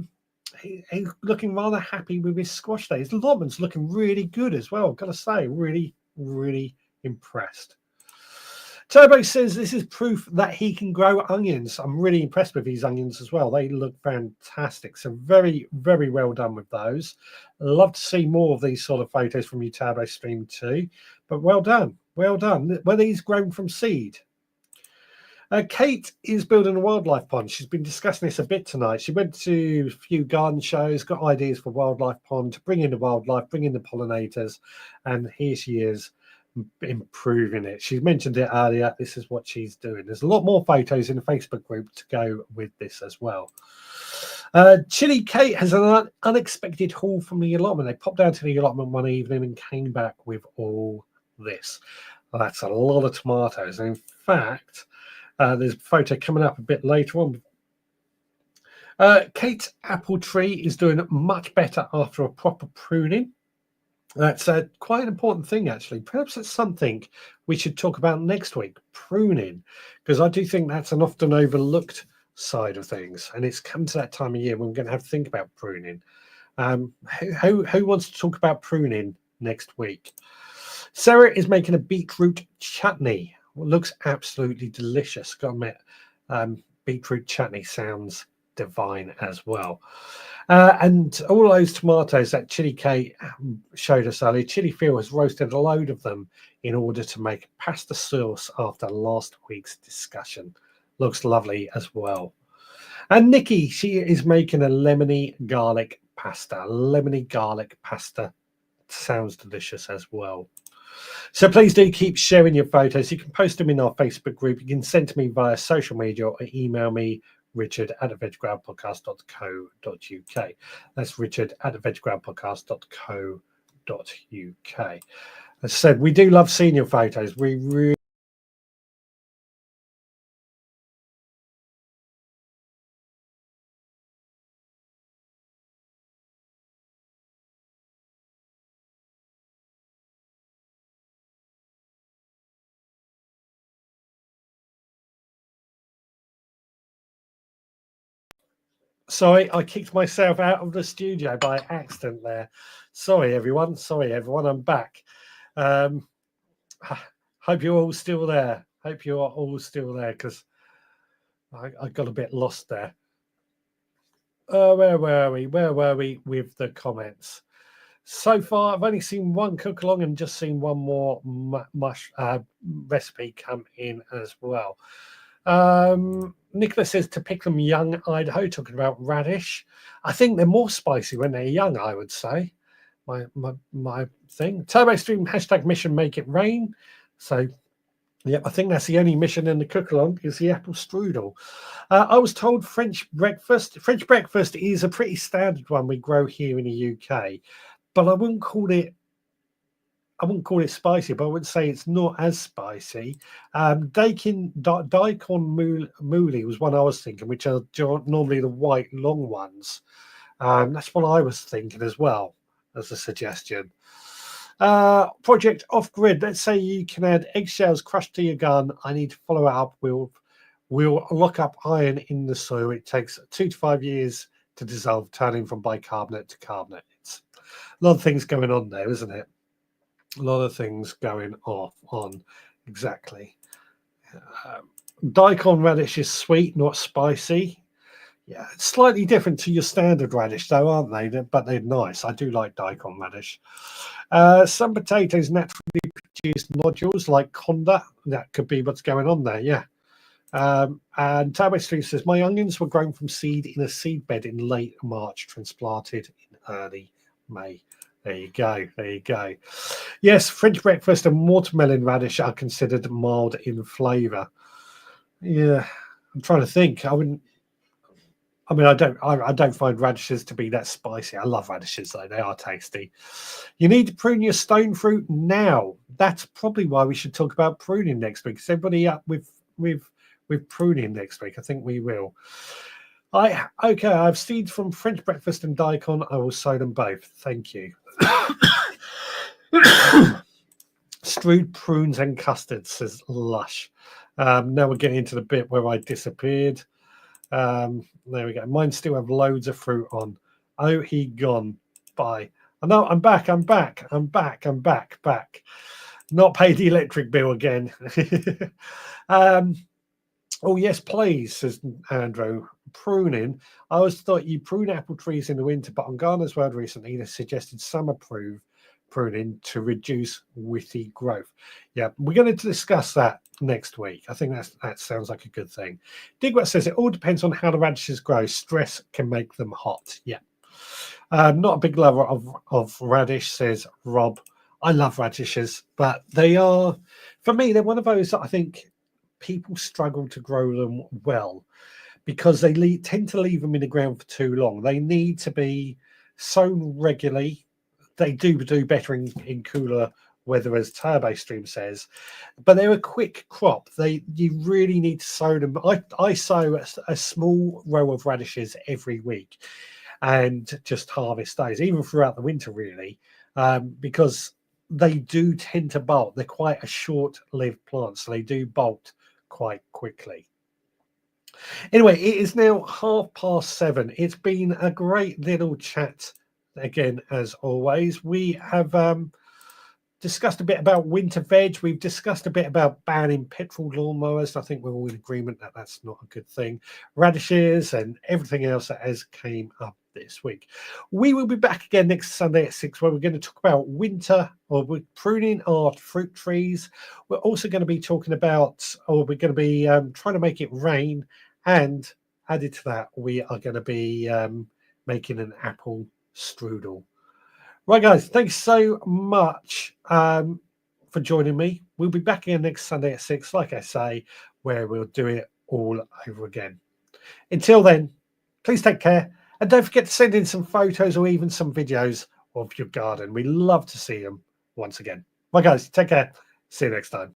he's looking rather happy with his squash days. Lobman's looking really good as well. I've got to say, really, really impressed. Turbo says this is proof that he can grow onions. I'm really impressed with these onions as well. They look fantastic. So very, very well done with those. Love to see more of these sort of photos from you, Turbo Stream too. But well done. Well done. Were these grown from seed? Kate is building a wildlife pond. She's been discussing this a bit tonight. She went to a few garden shows, got ideas for wildlife pond to bring in the wildlife, bring in the pollinators, and here she is improving it. She mentioned it earlier. This is what she's doing. There's a lot more photos in the Facebook group to go with this as well. Chili Kate has an unexpected haul from the allotment. They popped down to the allotment one evening and came back with all this. Well, that's a lot of tomatoes. And in fact, there's a photo coming up a bit later on. Kate's apple tree is doing much better after a proper pruning. That's quite an important thing, actually. Perhaps it's something we should talk about next week, pruning, because I do think that's an often overlooked side of things, and it's come to that time of year when we're going to have to think about pruning. Who wants to talk about pruning next week? Sarah is making a beetroot chutney. It looks absolutely delicious. Got to admit, beetroot chutney sounds divine as well. And all those tomatoes that Chili Kate showed us earlier, Chili Phil has roasted a load of them in order to make pasta sauce after last week's discussion. Looks lovely as well. And Nikki, she is making a lemony garlic pasta. Lemony garlic pasta sounds delicious as well. So please do keep sharing your photos. You can post them in our Facebook group. You can send to me via social media or email me, richard@veggroundpodcast.co.uk. That's richard@veggroundpodcast.co.uk. As I said, we do love seeing your photos. We really Sorry, I kicked myself out of the studio by accident there. Sorry, everyone. I'm back. Hope you're all still there. Hope you are all still there because I got a bit lost there. Where were we? Where were we with the comments? So far, I've only seen one cook along and just seen one more recipe come in as well. Nicholas says to pick them young Idaho, talking about radish. I think they're more spicy when they're young, I would say. My thing. TurboStream #mission make it rain. So, yeah, I think that's the only mission in the cook along is the apple strudel. I was told French breakfast. French breakfast is a pretty standard one we grow here in the UK, but I wouldn't call it spicy, but I would say it's not as spicy. Daikon mouli was one I was thinking, which are normally the white long ones. That's what I was thinking as well as a suggestion. Project off grid. Let's say you can add eggshells crushed to your gun. I need to follow it up. We'll lock up iron in the soil. It takes 2 to 5 years to dissolve, turning from bicarbonate to carbonate. It's a lot of things going on there, isn't it? A lot of things going on. Exactly. Daikon radish is sweet, not spicy. Yeah, it's slightly different to your standard radish, though, aren't they? But they're nice. I do like daikon radish. Some potatoes naturally produce nodules like conda. That could be what's going on there, yeah. And TurboStream says, my onions were grown from seed in a seed bed in late March, transplanted in early May. There you go. There you go. Yes, French breakfast and watermelon radish are considered mild in flavour. Yeah, I'm trying to think. I don't find radishes to be that spicy. I love radishes though; they are tasty. You need to prune your stone fruit now. That's probably why we should talk about pruning next week. Is everybody up with pruning next week? I think we will. I have seeds from French breakfast and daikon. I will sow them both. Thank you. Stewed prunes and custard, says Lush. Now we're getting into the bit where I disappeared. There we go. Mine still have loads of fruit on. Oh, he gone. Bye. I know I'm back. Back. Not paid the electric bill again. Oh, yes, please, says Andrew. Pruning. I always thought you prune apple trees in the winter, but on Gardener's World recently, they suggested summer pruning to reduce withy growth. Yeah, we're going to discuss that next week. I think that sounds like a good thing. Digwet says it all depends on how the radishes grow. Stress can make them hot. Yeah. Not a big lover of radish, says Rob. I love radishes, but they are, for me, they're one of those that I think people struggle to grow them well because they tend to leave them in the ground for too long. They need to be sown regularly. They do better in cooler weather, as TurboStream says, but they're a quick crop. You really need to sow them. I sow a small row of radishes every week and just harvest those, even throughout the winter, really, because they do tend to bolt. They're quite a short-lived plant, so they do bolt quite quickly. Anyway, it is now 7:30. It's been a great little chat again, as always. We have discussed a bit about winter veg. We've discussed a bit about banning petrol lawnmowers. I think we're all in agreement that that's not a good thing. Radishes and everything else that has came up this week. We will be back again next Sunday at 6, where we're going to talk about winter, or we're pruning our fruit trees. We're also going to be talking about, or we're going to be trying to make it rain. And added to that, we are going to be making an apple strudel. Right, guys, thanks so much for joining me. We'll be back again next Sunday at 6, like I say, where we'll do it all over again. Until then, please take care. And don't forget to send in some photos or even some videos of your garden. We love to see them once again. Right, guys, take care. See you next time.